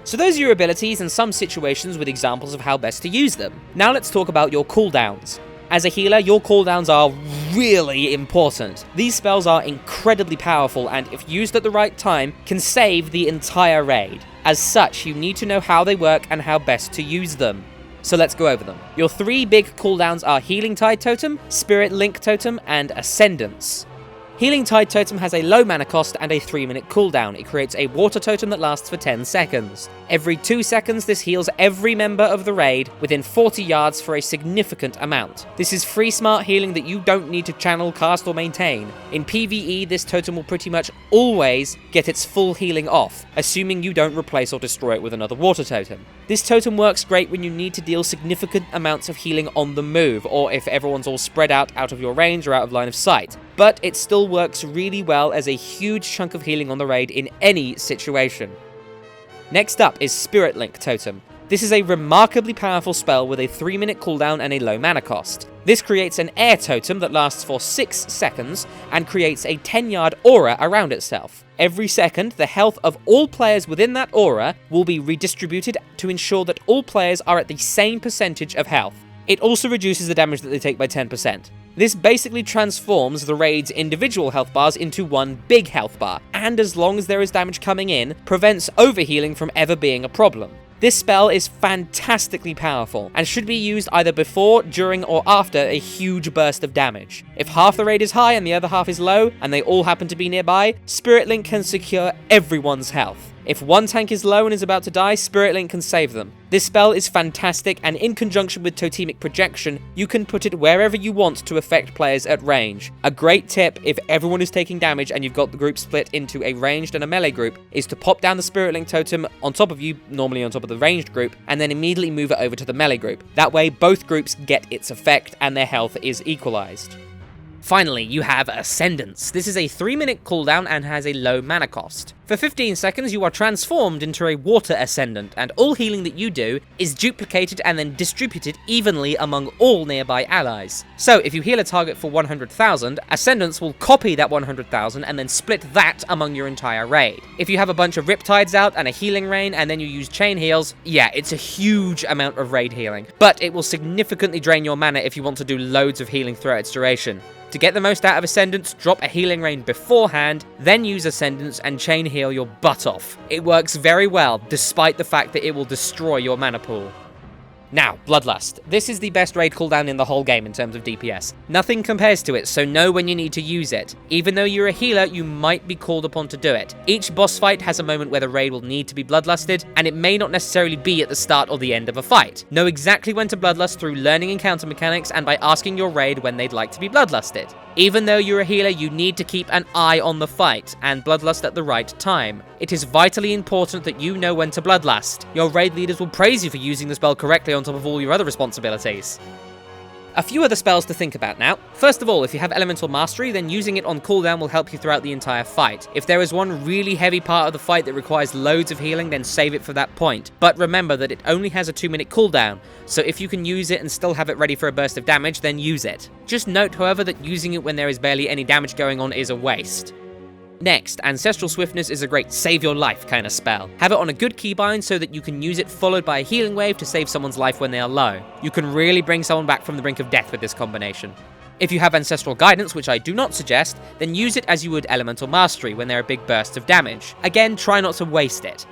So those are your abilities and some situations with examples of how best to use them. Now let's talk about your cooldowns. As a healer, your cooldowns are really important. These spells are incredibly powerful and, if used at the right time, can save the entire raid. As such, you need to know how they work and how best to use them. So let's go over them. Your 3 big cooldowns are Healing Tide Totem, Spirit Link Totem, and Ascendance. Healing Tide Totem has a low mana cost and a 3-minute cooldown. It creates a water totem that lasts for 10 seconds. Every 2 seconds, this heals every member of the raid within 40 yards for a significant amount. This is free smart healing that you don't need to channel, cast, or maintain. In PvE, this totem will pretty much always get its full healing off, assuming you don't replace or destroy it with another water totem. This totem works great when you need to deal significant amounts of healing on the move, or if everyone's all spread out of your range or out of line of sight. But it still works really well as a huge chunk of healing on the raid in any situation. Next up is Spirit Link Totem. This is a remarkably powerful spell with a 3-minute cooldown and a low mana cost. This creates an air totem that lasts for 6 seconds and creates a 10-yard aura around itself. Every second, the health of all players within that aura will be redistributed to ensure that all players are at the same percentage of health. It also reduces the damage that they take by 10%. This basically transforms the raid's individual health bars into one big health bar, and as long as there is damage coming in, prevents overhealing from ever being a problem. This spell is fantastically powerful, and should be used either before, during, or after a huge burst of damage. If half the raid is high and the other half is low, and they all happen to be nearby, Spirit Link can secure everyone's health. If one tank is low and is about to die, Spirit Link can save them. This spell is fantastic, and in conjunction with Totemic Projection, you can put it wherever you want to affect players at range. A great tip, if everyone is taking damage and you've got the group split into a ranged and a melee group, is to pop down the Spirit Link Totem on top of you, normally on top of the ranged group, and then immediately move it over to the melee group. That way, both groups get its effect and their health is equalized. Finally, you have Ascendance. This is a 3-minute cooldown and has a low mana cost. For 15 seconds, you are transformed into a Water Ascendant, and all healing that you do is duplicated and then distributed evenly among all nearby allies. So, if you heal a target for 100,000, Ascendance will copy that 100,000 and then split that among your entire raid. If you have a bunch of Riptides out and a Healing Rain and then you use Chain Heals, yeah, it's a huge amount of raid healing, but it will significantly drain your mana if you want to do loads of healing throughout its duration. To get the most out of Ascendance, drop a Healing Rain beforehand, then use Ascendance and Chain Heal your butt off. It works very well, despite the fact that it will destroy your mana pool. Now, Bloodlust. This is the best raid cooldown in the whole game in terms of DPS. Nothing compares to it, so know when you need to use it. Even though you're a healer, you might be called upon to do it. Each boss fight has a moment where the raid will need to be bloodlusted, and it may not necessarily be at the start or the end of a fight. Know exactly when to bloodlust through learning encounter mechanics and by asking your raid when they'd like to be bloodlusted. Even though you're a healer, you need to keep an eye on the fight and bloodlust at the right time. It is vitally important that you know when to bloodlust. Your raid leaders will praise you for using the spell correctly on top of all your other responsibilities. A few other spells to think about now. First of all, if you have Elemental Mastery, then using it on cooldown will help you throughout the entire fight. If there is one really heavy part of the fight that requires loads of healing, then save it for that point. But remember that it only has a 2-minute cooldown, so if you can use it and still have it ready for a burst of damage, then use it. Just note, however, that using it when there is barely any damage going on is a waste. Next, Ancestral Swiftness is a great save your life kind of spell. Have it on a good keybind so that you can use it followed by a healing wave to save someone's life when they are low. You can really bring someone back from the brink of death with this combination. If you have Ancestral Guidance, which I do not suggest, then use it as you would Elemental Mastery when there are big bursts of damage. Again, try not to waste it.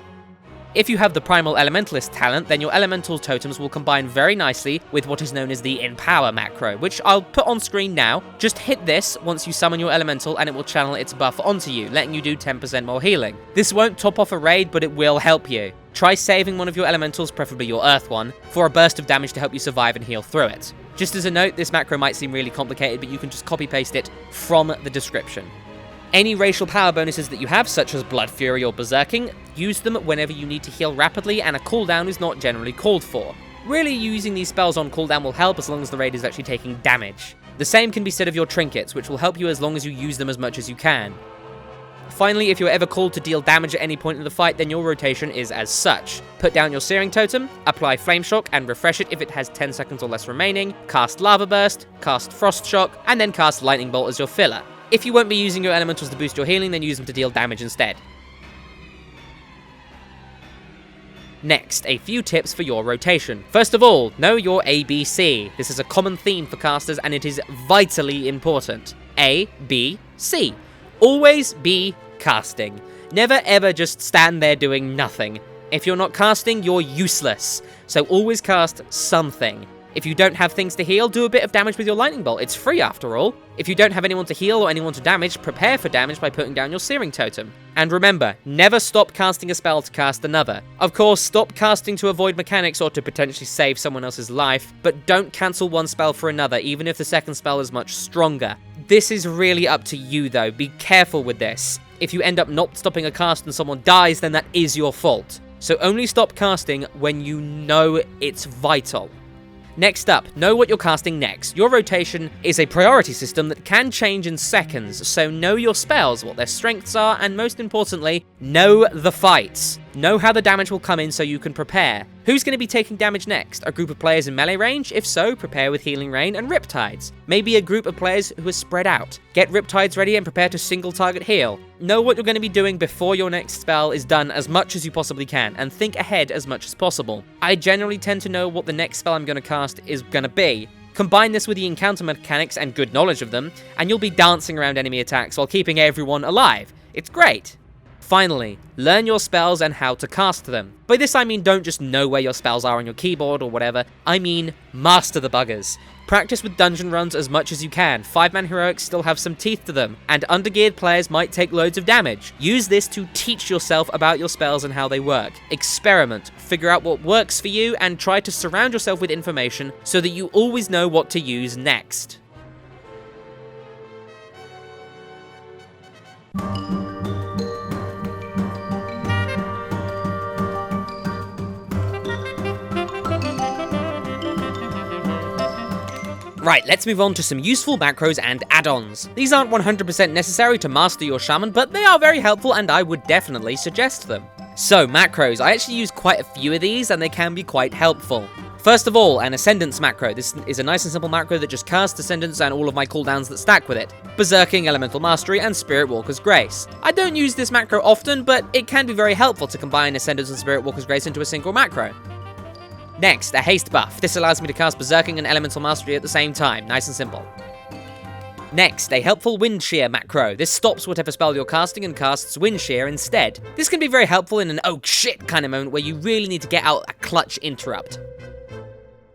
If you have the Primal Elementalist talent, then your Elemental Totems will combine very nicely with what is known as the Empower macro, which I'll put on screen now. Just hit this once you summon your Elemental and it will channel its buff onto you, letting you do 10% more healing. This won't top off a raid, but it will help you. Try saving one of your Elementals, preferably your Earth one, for a burst of damage to help you survive and heal through it. Just as a note, this macro might seem really complicated, but you can just copy-paste it from the description. Any racial power bonuses that you have, such as Blood Fury or Berserking, use them whenever you need to heal rapidly and a cooldown is not generally called for. Really, using these spells on cooldown will help as long as the raid is actually taking damage. The same can be said of your trinkets, which will help you as long as you use them as much as you can. Finally, if you're ever called to deal damage at any point in the fight, then your rotation is as such. Put down your Searing Totem, apply Flame Shock and refresh it if it has 10 seconds or less remaining, cast Lava Burst, cast Frost Shock, and then cast Lightning Bolt as your filler. If you won't be using your elementals to boost your healing, then use them to deal damage instead. Next, a few tips for your rotation. First of all, know your ABC. This is a common theme for casters and it is vitally important. A, B, C. Always be casting. Never ever just stand there doing nothing. If you're not casting, you're useless. So always cast something. If you don't have things to heal, do a bit of damage with your Lightning Bolt. It's free after all. If you don't have anyone to heal or anyone to damage, prepare for damage by putting down your Searing Totem. And remember, never stop casting a spell to cast another. Of course, stop casting to avoid mechanics or to potentially save someone else's life, but don't cancel one spell for another, even if the second spell is much stronger. This is really up to you though, be careful with this. If you end up not stopping a cast and someone dies, then that is your fault. So only stop casting when you know it's vital. Next up, know what you're casting next. Your rotation is a priority system that can change in seconds, so know your spells, what their strengths are, and most importantly, know the fights. Know how the damage will come in so you can prepare. Who's going to be taking damage next? A group of players in melee range? If so, prepare with Healing Rain and Riptides. Maybe a group of players who are spread out. Get Riptides ready and prepare to single target heal. Know what you're going to be doing before your next spell is done as much as you possibly can, and think ahead as much as possible. I generally tend to know what the next spell I'm going to cast is going to be. Combine this with the encounter mechanics and good knowledge of them, and you'll be dancing around enemy attacks while keeping everyone alive. It's great! Finally, learn your spells and how to cast them. By this I mean don't just know where your spells are on your keyboard or whatever, I mean master the buggers. Practice with dungeon runs as much as you can. 5-man heroics still have some teeth to them, and undergeared players might take loads of damage. Use this to teach yourself about your spells and how they work. Experiment, figure out what works for you, and try to surround yourself with information so that you always know what to use next. Right, let's move on to some useful macros and add-ons. These aren't 100% necessary to master your shaman, but they are very helpful and I would definitely suggest them. So, macros. I actually use quite a few of these and they can be quite helpful. First of all, an Ascendance macro. This is a nice and simple macro that just casts Ascendance and all of my cooldowns that stack with it. Berserking, Elemental Mastery, and Spiritwalker's Grace. I don't use this macro often, but it can be very helpful to combine Ascendance and Spiritwalker's Grace into a single macro. Next, a haste buff. This allows me to cast Berserking and Elemental Mastery at the same time. Nice and simple. Next, a helpful Wind Shear macro. This stops whatever spell you're casting and casts Wind Shear instead. This can be very helpful in an oh shit kind of moment where you really need to get out a clutch interrupt.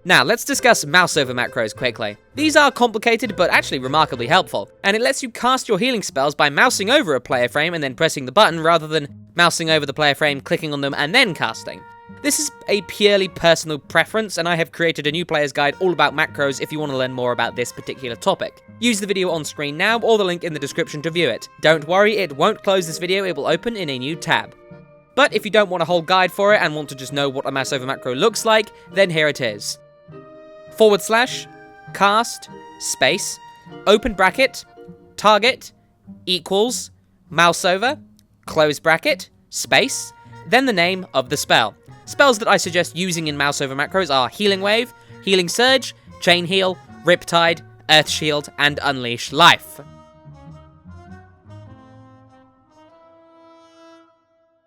Now, let's discuss MOUSEOVER macros quickly. These are complicated, but actually remarkably helpful, and it lets you cast your healing spells by mousing over a player frame and then pressing the button, rather than mousing over the player frame, clicking on them, and then casting. This is a purely personal preference, and I have created a new player's guide all about macros if you want to learn more about this particular topic. Use the video on screen now, or the link in the description to view it. Don't worry, it won't close this video, it will open in a new tab. But if you don't want a whole guide for it and want to just know what a MOUSEOVER macro looks like, then here it is. / cast space open bracket target equals MOUSEOVER close bracket space then the name of the spell. Spells that I suggest using in MOUSEOVER macros are Healing Wave, Healing Surge, Chain Heal, Riptide, Earth Shield, and Unleash Life.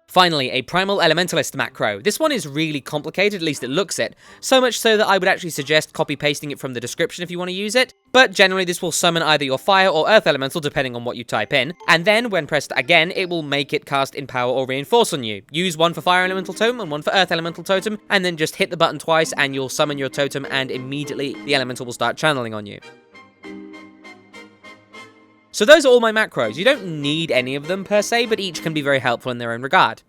Finally, a Primal Elementalist macro. This one is really complicated, at least it looks it. So much so that I would actually suggest copy-pasting it from the description if you want to use it. But generally this will summon either your Fire or Earth Elemental depending on what you type in. And then, when pressed again, it will make it cast Empower or Reinforce on you. Use one for Fire Elemental Totem and one for Earth Elemental Totem, and then just hit the button twice and you'll summon your totem and immediately the Elemental will start channeling on you. So those are all my macros. You don't need any of them per se, but each can be very helpful in their own regard.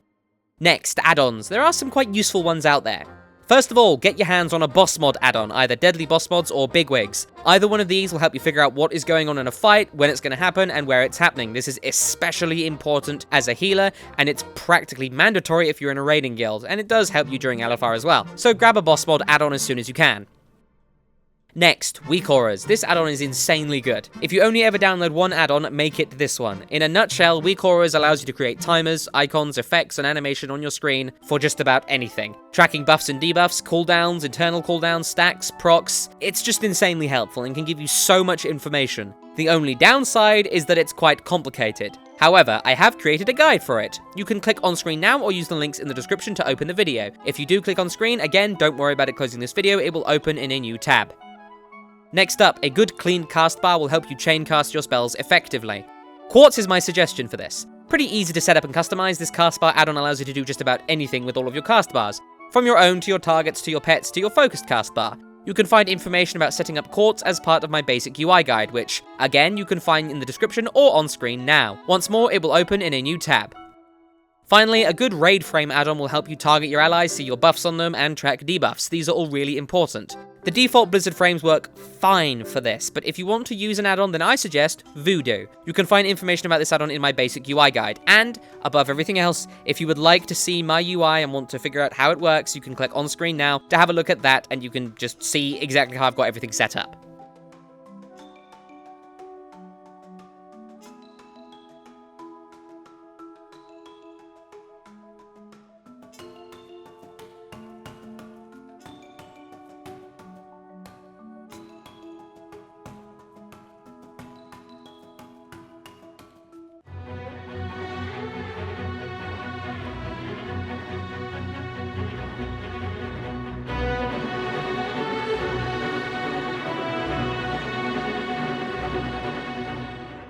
Next, add-ons. There are some quite useful ones out there. First of all, get your hands on a boss mod add-on, either Deadly Boss Mods or Bigwigs. Either one of these will help you figure out what is going on in a fight, when it's going to happen, and where it's happening. This is especially important as a healer, and it's practically mandatory if you're in a raiding guild, and it does help you during LFR as well. So grab a boss mod add-on as soon as you can. Next, Weak Auras. This add-on is insanely good. If you only ever download one add-on, make it this one. In a nutshell, Weak Auras allows you to create timers, icons, effects, and animation on your screen for just about anything. Tracking buffs and debuffs, cooldowns, internal cooldowns, stacks, procs. It's just insanely helpful and can give you so much information. The only downside is that it's quite complicated. However, I have created a guide for it. You can click on screen now or use the links in the description to open the video. If you do click on screen, again, don't worry about it closing this video, it will open in a new tab. Next up, a good clean cast bar will help you chain cast your spells effectively. Quartz is my suggestion for this. Pretty easy to set up and customize, this cast bar add-on allows you to do just about anything with all of your cast bars. From your own to your targets to your pets to your focused cast bar. You can find information about setting up Quartz as part of my basic UI guide, which, again, you can find in the description or on screen now. Once more, it will open in a new tab. Finally, a good raid frame add-on will help you target your allies, see your buffs on them, and track debuffs. These are all really important. The default Blizzard frames work fine for this, but if you want to use an add-on, then I suggest Voodoo. You can find information about this add-on in my basic UI guide, and, above everything else, if you would like to see my UI and want to figure out how it works, you can click on screen now to have a look at that, and you can just see exactly how I've got everything set up.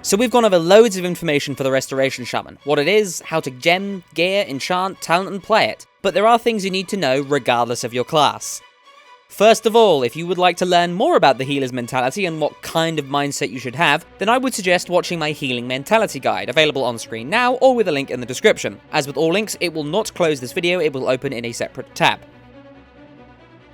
So we've gone over loads of information for the Restoration Shaman. What it is, how to gem, gear, enchant, talent, and play it. But there are things you need to know regardless of your class. First of all, if you would like to learn more about the healer's mentality and what kind of mindset you should have, then I would suggest watching my Healing Mentality Guide, available on screen now or with a link in the description. As with all links, it will not close this video, it will open in a separate tab.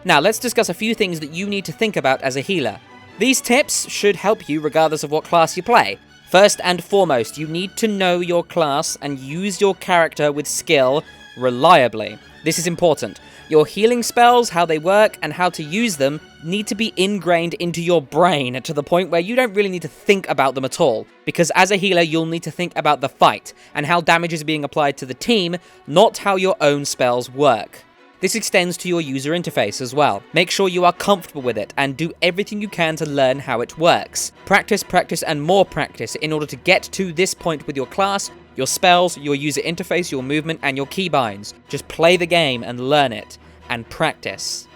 Now let's discuss a few things that you need to think about as a healer. These tips should help you regardless of what class you play. First and foremost, you need to know your class and use your character with skill reliably. This is important. Your healing spells, how they work, and how to use them need to be ingrained into your brain to the point where you don't really need to think about them at all. Because as a healer, you'll need to think about the fight and how damage is being applied to the team, not how your own spells work. This extends to your user interface as well. Make sure you are comfortable with it and do everything you can to learn how it works. Practice, practice, and more practice in order to get to this point with your class, your spells, your user interface, your movement, and your keybinds. Just play the game and learn it, and practice.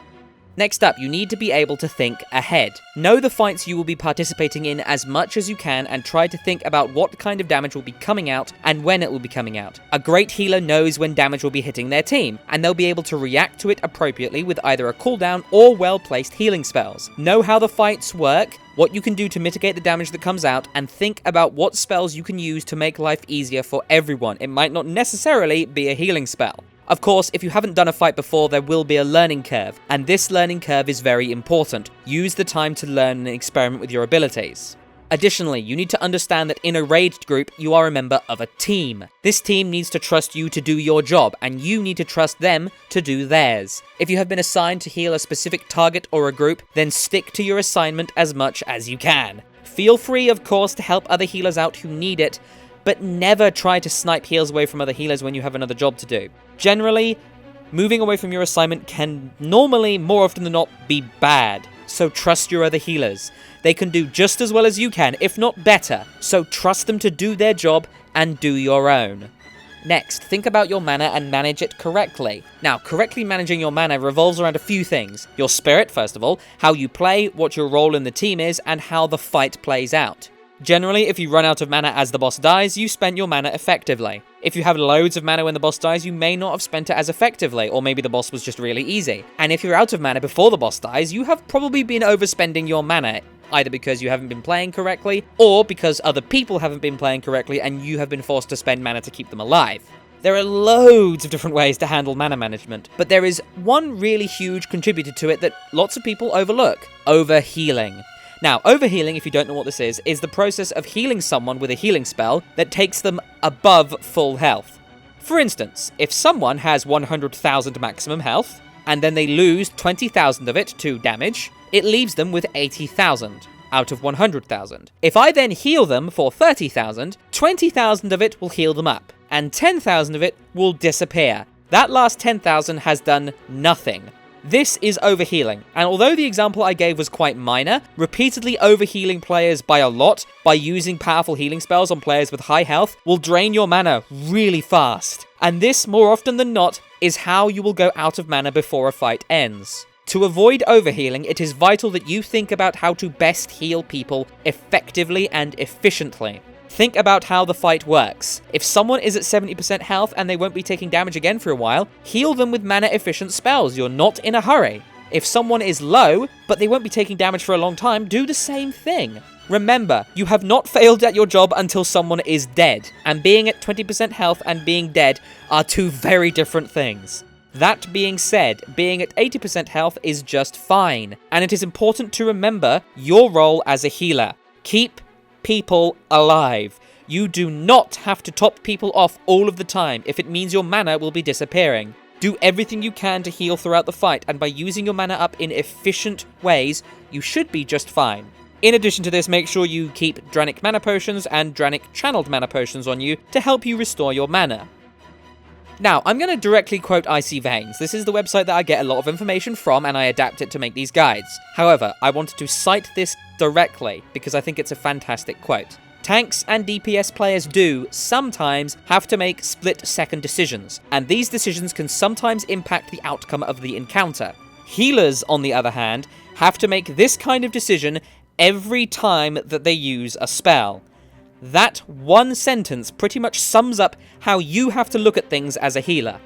Next up, you need to be able to think ahead. Know the fights you will be participating in as much as you can and try to think about what kind of damage will be coming out and when it will be coming out. A great healer knows when damage will be hitting their team, and they'll be able to react to it appropriately with either a cooldown or well-placed healing spells. Know how the fights work, what you can do to mitigate the damage that comes out, and think about what spells you can use to make life easier for everyone. It might not necessarily be a healing spell. Of course, if you haven't done a fight before, there will be a learning curve, and this learning curve is very important. Use the time to learn and experiment with your abilities. Additionally, you need to understand that in a raid group, you are a member of a team. This team needs to trust you to do your job, and you need to trust them to do theirs. If you have been assigned to heal a specific target or a group, then stick to your assignment as much as you can. Feel free, of course, to help other healers out who need it, but never try to snipe heals away from other healers when you have another job to do. Generally, moving away from your assignment can normally, more often than not, be bad. So trust your other healers. They can do just as well as you can, if not better. So trust them to do their job and do your own. Next, think about your mana and manage it correctly. Now, correctly managing your mana revolves around a few things. Your spirit, first of all, how you play, what your role in the team is, and how the fight plays out. Generally, if you run out of mana as the boss dies, you spent your mana effectively. If you have loads of mana when the boss dies, you may not have spent it as effectively, or maybe the boss was just really easy. And if you're out of mana before the boss dies, you have probably been overspending your mana, either because you haven't been playing correctly, or because other people haven't been playing correctly and you have been forced to spend mana to keep them alive. There are loads of different ways to handle mana management, but there is one really huge contributor to it that lots of people overlook: overhealing. Now, overhealing, if you don't know what this is the process of healing someone with a healing spell that takes them above full health. For instance, if someone has 100,000 maximum health, and then they lose 20,000 of it to damage, it leaves them with 80,000 out of 100,000. If I then heal them for 30,000, 20,000 of it will heal them up, and 10,000 of it will disappear. That last 10,000 has done nothing. This is overhealing, and although the example I gave was quite minor, repeatedly overhealing players by a lot by using powerful healing spells on players with high health will drain your mana really fast. And this, more often than not, is how you will go out of mana before a fight ends. To avoid overhealing, it is vital that you think about how to best heal people effectively and efficiently. Think about how the fight works. If someone is at 70% health and they won't be taking damage again for a while, heal them with mana-efficient spells. You're not in a hurry. If someone is low, but they won't be taking damage for a long time, do the same thing. Remember, you have not failed at your job until someone is dead, and being at 20% health and being dead are two very different things. That being said, being at 80% health is just fine, and it is important to remember your role as a healer. Keep people alive. You do not have to top people off all of the time if it means your mana will be disappearing. Do everything you can to heal throughout the fight, and by using your mana up in efficient ways, you should be just fine. In addition to this, make sure you keep Dranic mana potions and Dranic channeled mana potions on you to help you restore your mana. Now, I'm going to directly quote Icy Veins. This is the website that I get a lot of information from, and I adapt it to make these guides. However, I wanted to cite this directly because I think it's a fantastic quote. Tanks and DPS players do sometimes have to make split-second decisions, and these decisions can sometimes impact the outcome of the encounter. Healers, on the other hand, have to make this kind of decision every time that they use a spell. That one sentence pretty much sums up how you have to look at things as a healer.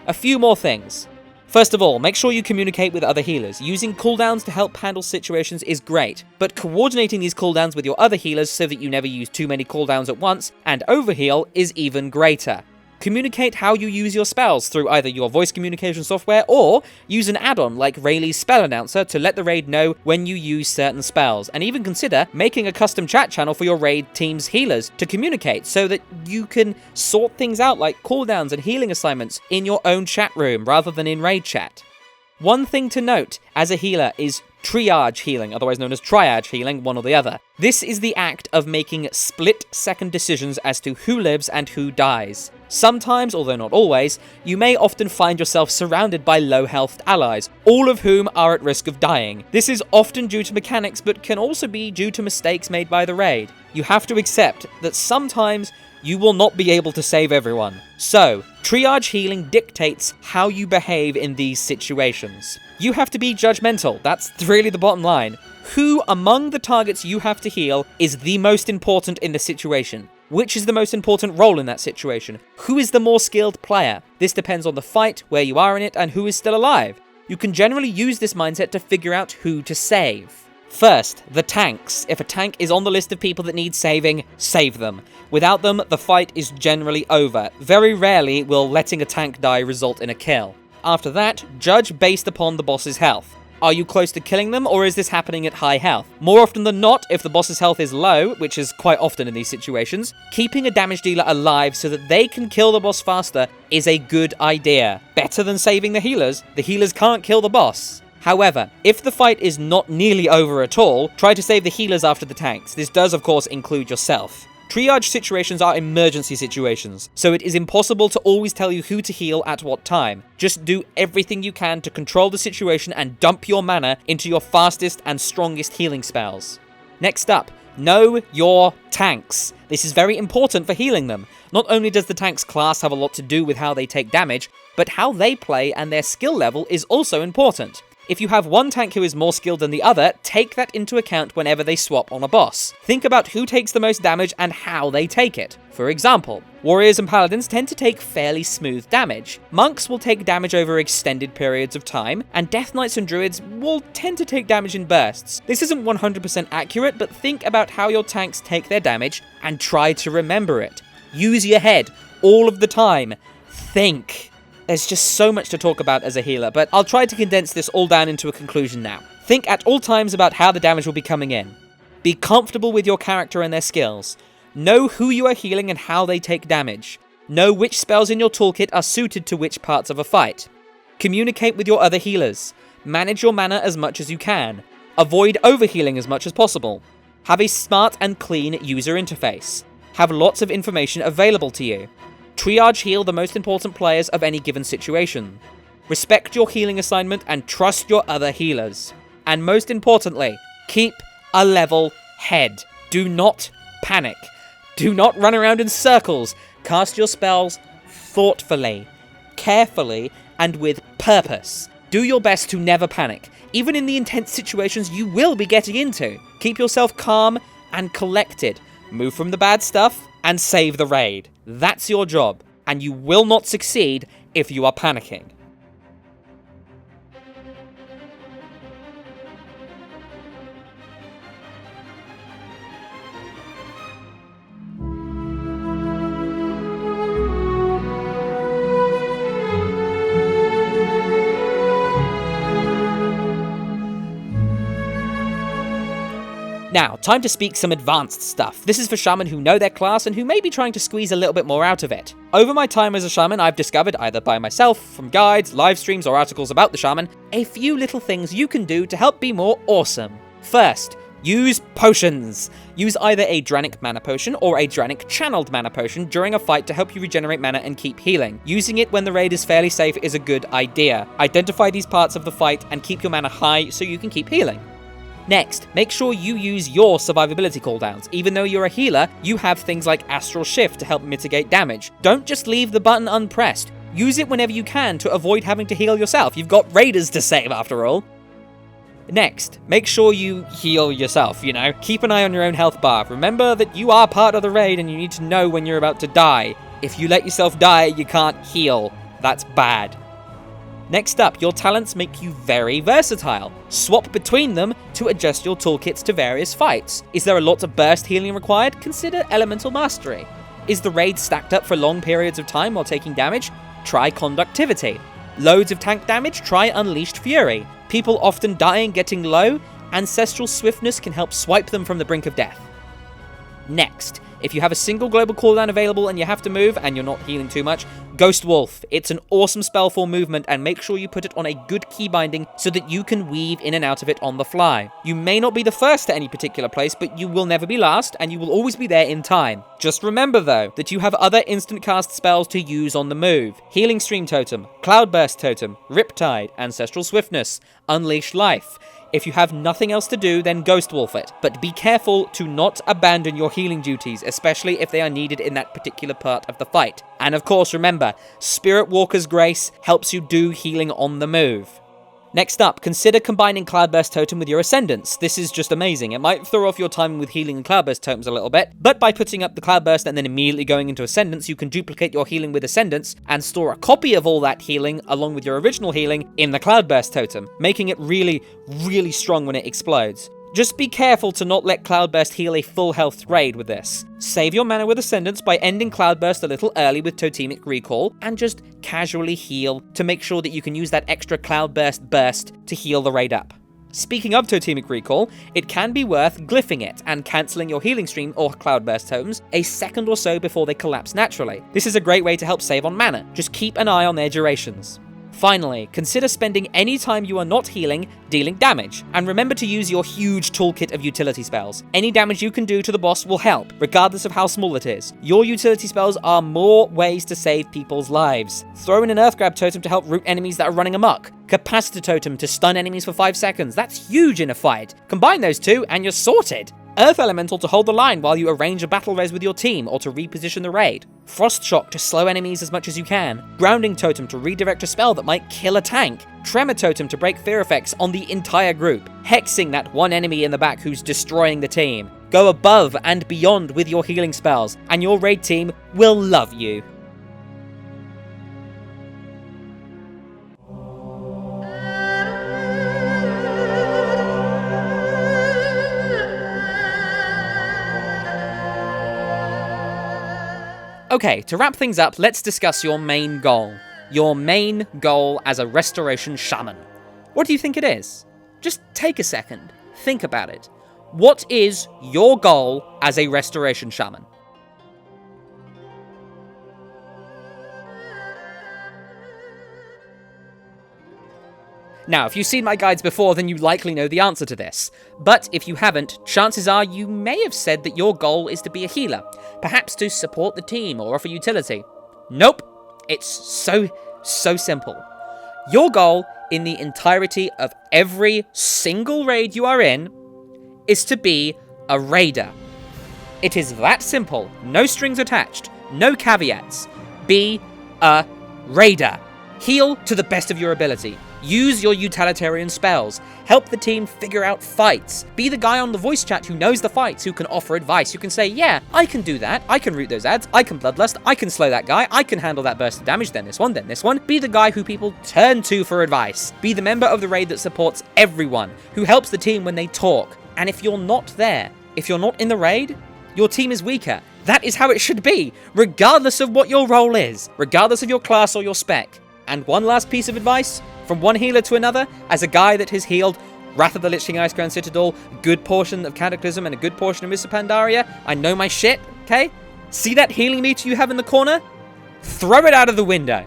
A few more things. First of all, make sure you communicate with other healers. Using cooldowns to help handle situations is great, but coordinating these cooldowns with your other healers so that you never use too many cooldowns at once and overheal is even greater. Communicate how you use your spells through either your voice communication software or use an add-on like Rayleigh's Spell Announcer to let the raid know when you use certain spells, and even consider making a custom chat channel for your raid team's healers to communicate so that you can sort things out like cooldowns and healing assignments in your own chat room rather than in raid chat. One thing to note as a healer is triage healing, otherwise known as triage healing, one or the other. This is the act of making split-second decisions as to who lives and who dies. Sometimes, although not always, you may often find yourself surrounded by low-health allies, all of whom are at risk of dying. This is often due to mechanics, but can also be due to mistakes made by the raid. You have to accept that sometimes you will not be able to save everyone. So, triage healing dictates how you behave in these situations. You have to be judgmental, that's really the bottom line. Who among the targets you have to heal is the most important in the situation? Which is the most important role in that situation? Who is the more skilled player? This depends on the fight, where you are in it, and who is still alive. You can generally use this mindset to figure out who to save. First, the tanks. If a tank is on the list of people that need saving, save them. Without them, the fight is generally over. Very rarely will letting a tank die result in a kill. After that, judge based upon the boss's health. Are you close to killing them, or is this happening at high health? More often than not, if the boss's health is low, which is quite often in these situations, keeping a damage dealer alive so that they can kill the boss faster is a good idea. Better than saving the healers can't kill the boss. However, if the fight is not nearly over at all, try to save the healers after the tanks. This does, of course, include yourself. Triage situations are emergency situations, so it is impossible to always tell you who to heal at what time. Just do everything you can to control the situation and dump your mana into your fastest and strongest healing spells. Next up, know your tanks. This is very important for healing them. Not only does the tank's class have a lot to do with how they take damage, but how they play and their skill level is also important. If you have one tank who is more skilled than the other, take that into account whenever they swap on a boss. Think about who takes the most damage and how they take it. For example, warriors and paladins tend to take fairly smooth damage. Monks will take damage over extended periods of time, and death knights and druids will tend to take damage in bursts. This isn't 100% accurate, but think about how your tanks take their damage and try to remember it. Use your head all of the time. Think. There's just so much to talk about as a healer, but I'll try to condense this all down into a conclusion now. Think at all times about how the damage will be coming in. Be comfortable with your character and their skills. Know who you are healing and how they take damage. Know which spells in your toolkit are suited to which parts of a fight. Communicate with your other healers. Manage your mana as much as you can. Avoid overhealing as much as possible. Have a smart and clean user interface. Have lots of information available to you. Triage heal the most important players of any given situation. Respect your healing assignment and trust your other healers. And most importantly, keep a level head. Do not panic. Do not run around in circles. Cast your spells thoughtfully, carefully, and with purpose. Do your best to never panic, even in the intense situations you will be getting into. Keep yourself calm and collected. Move from the bad stuff and save the raid. That's your job, and you will not succeed if you are panicking. Now, time to speak some advanced stuff. This is for shaman who know their class and who may be trying to squeeze a little bit more out of it. Over my time as a shaman, I've discovered, either by myself, from guides, live streams, or articles about the shaman, a few little things you can do to help be more awesome. First, use potions. Use either a Dranic mana potion or a Dranic channeled mana potion during a fight to help you regenerate mana and keep healing. Using it when the raid is fairly safe is a good idea. Identify these parts of the fight and keep your mana high so you can keep healing. Next, make sure you use your survivability cooldowns. Even though you're a healer, you have things like Astral Shift to help mitigate damage. Don't just leave the button unpressed. Use it whenever you can to avoid having to heal yourself. You've got raiders to save after all. Next, make sure you heal yourself, Keep an eye on your own health bar. Remember that you are part of the raid and you need to know when you're about to die. If you let yourself die, you can't heal. That's bad. Next up, your talents make you very versatile. Swap between them to adjust your toolkits to various fights. Is there a lot of burst healing required? Consider Elemental Mastery. Is the raid stacked up for long periods of time while taking damage? Try Conductivity. Loads of tank damage? Try Unleashed Fury. People often dying getting low? Ancestral Swiftness can help swipe them from the brink of death. Next, if you have a single global cooldown available and you have to move and you're not healing too much, Ghost Wolf. It's an awesome spell for movement, and make sure you put it on a good key binding so that you can weave in and out of it on the fly. You may not be the first to any particular place, but you will never be last, and you will always be there in time. Just remember though, that you have other instant cast spells to use on the move. Healing Stream Totem, Cloudburst Totem, Riptide, Ancestral Swiftness, Unleash Life. If you have nothing else to do, then Ghost Wolf it. But be careful to not abandon your healing duties, especially if they are needed in that particular part of the fight. And of course, remember, Spiritwalker's Grace helps you do healing on the move. Next up, consider combining Cloudburst Totem with your Ascendance. This is just amazing. It might throw off your timing with healing and Cloudburst Totems a little bit, but by putting up the Cloudburst and then immediately going into Ascendance, you can duplicate your healing with Ascendance and store a copy of all that healing along with your original healing in the Cloudburst Totem, making it really, really strong when it explodes. Just be careful to not let Cloudburst heal a full health raid with this. Save your mana with Ascendance by ending Cloudburst a little early with Totemic Recall, and just casually heal to make sure that you can use that extra Cloudburst burst to heal the raid up. Speaking of Totemic Recall, it can be worth glyphing it and cancelling your healing stream or Cloudburst totems a second or so before they collapse naturally. This is a great way to help save on mana. Just keep an eye on their durations. Finally, consider spending any time you are not healing dealing damage, and remember to use your huge toolkit of utility spells. Any damage you can do to the boss will help, regardless of how small it is. Your utility spells are more ways to save people's lives. Throw in an Earthgrab Totem to help root enemies that are running amok. Capacitor Totem to stun enemies for 5 seconds. That's huge in a fight. Combine those two and you're sorted. Earth Elemental to hold the line while you arrange a battle res with your team or to reposition the raid. Frost Shock to slow enemies as much as you can. Grounding Totem to redirect a spell that might kill a tank. Tremor Totem to break fear effects on the entire group. Hexing that one enemy in the back who's destroying the team. Go above and beyond with your healing spells, and your raid team will love you. Okay, to wrap things up, let's discuss your main goal. Your main goal as a Restoration Shaman. What do you think it is? Just take a second. Think about it. What is your goal as a Restoration Shaman? Now, if you've seen my guides before, then you likely know the answer to this. But if you haven't, chances are you may have said that your goal is to be a healer, perhaps to support the team or offer utility. Nope. It's so simple. Your goal in the entirety of every single raid you are in is to be a raider. It is that simple. No strings attached. No caveats. Be a raider. Heal to the best of your ability. Use your utilitarian spells. Help the team figure out fights. Be the guy on the voice chat who knows the fights, who can offer advice, who can say, yeah, I can do that. I can root those ads. I can bloodlust. I can slow that guy. I can handle that burst of damage. Then this one, then this one. Be the guy who people turn to for advice. Be the member of the raid that supports everyone, who helps the team when they talk. And if you're not there, if you're not in the raid, your team is weaker. That is how it should be, regardless of what your role is, regardless of your class or your spec. And one last piece of advice, from one healer to another, as a guy that has healed Wrath of the Lich King Icecrown Citadel, a good portion of Cataclysm and a good portion of Mists of Pandaria, I know my shit, okay? See that healing meter you have in the corner? Throw it out of the window.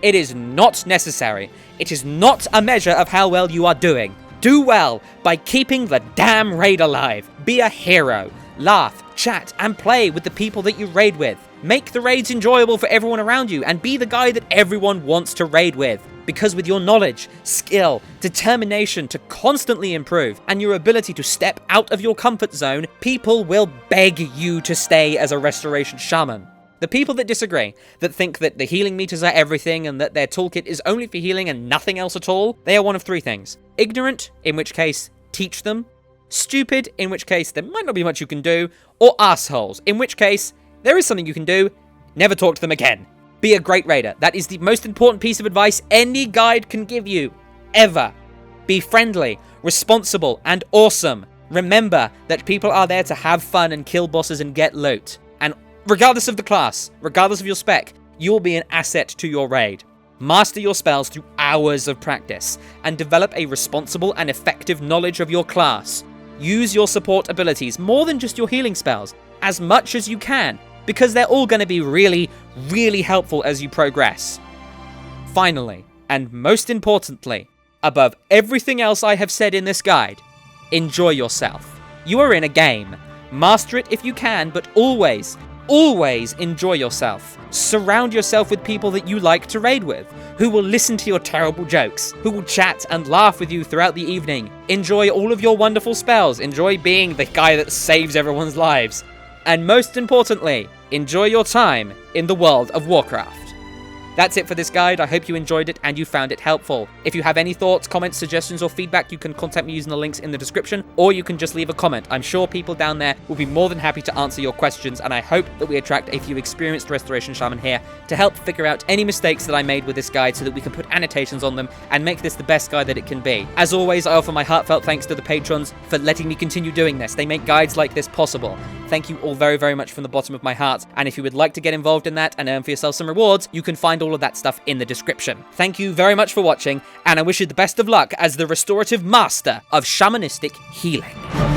It is not necessary. It is not a measure of how well you are doing. Do well by keeping the damn raid alive. Be a hero. Laugh, chat, and play with the people that you raid with. Make the raids enjoyable for everyone around you, and be the guy that everyone wants to raid with. Because with your knowledge, skill, determination to constantly improve, and your ability to step out of your comfort zone, people will beg you to stay as a Restoration Shaman. The people that disagree, that think that the healing meters are everything and that their toolkit is only for healing and nothing else at all, they are one of three things. Ignorant, in which case, teach them. Stupid, in which case there might not be much you can do. Or assholes, in which case there is something you can do. Never talk to them again. Be a great raider. That is the most important piece of advice any guide can give you, ever. Be friendly, responsible, and awesome. Remember that people are there to have fun and kill bosses and get loot. And regardless of the class, regardless of your spec, you will be an asset to your raid. Master your spells through hours of practice, and develop a responsible and effective knowledge of your class. Use your support abilities more than just your healing spells, as much as you can, because they're all going to be really, really helpful as you progress. Finally, and most importantly, above everything else I have said in this guide, enjoy yourself. You are in a game. Master it if you can, but always enjoy yourself. Surround yourself with people that you like to raid with, who will listen to your terrible jokes, who will chat and laugh with you throughout the evening. Enjoy all of your wonderful spells. Enjoy being the guy that saves everyone's lives. And most importantly, enjoy your time in the world of Warcraft. That's it for this guide. I hope you enjoyed it and you found it helpful. If you have any thoughts, comments, suggestions, or feedback, you can contact me using the links in the description, or you can just leave a comment. I'm sure people down there will be more than happy to answer your questions, and I hope that we attract a few experienced Restoration Shaman here to help figure out any mistakes that I made with this guide so that we can put annotations on them and make this the best guide that it can be. As always, I offer my heartfelt thanks to the patrons for letting me continue doing this. They make guides like this possible. Thank you all very, very much from the bottom of my heart, and if you would like to get involved in that and earn for yourself some rewards, you can find all of that stuff in the description. Thank you very much for watching, and I wish you the best of luck as the restorative master of shamanistic healing.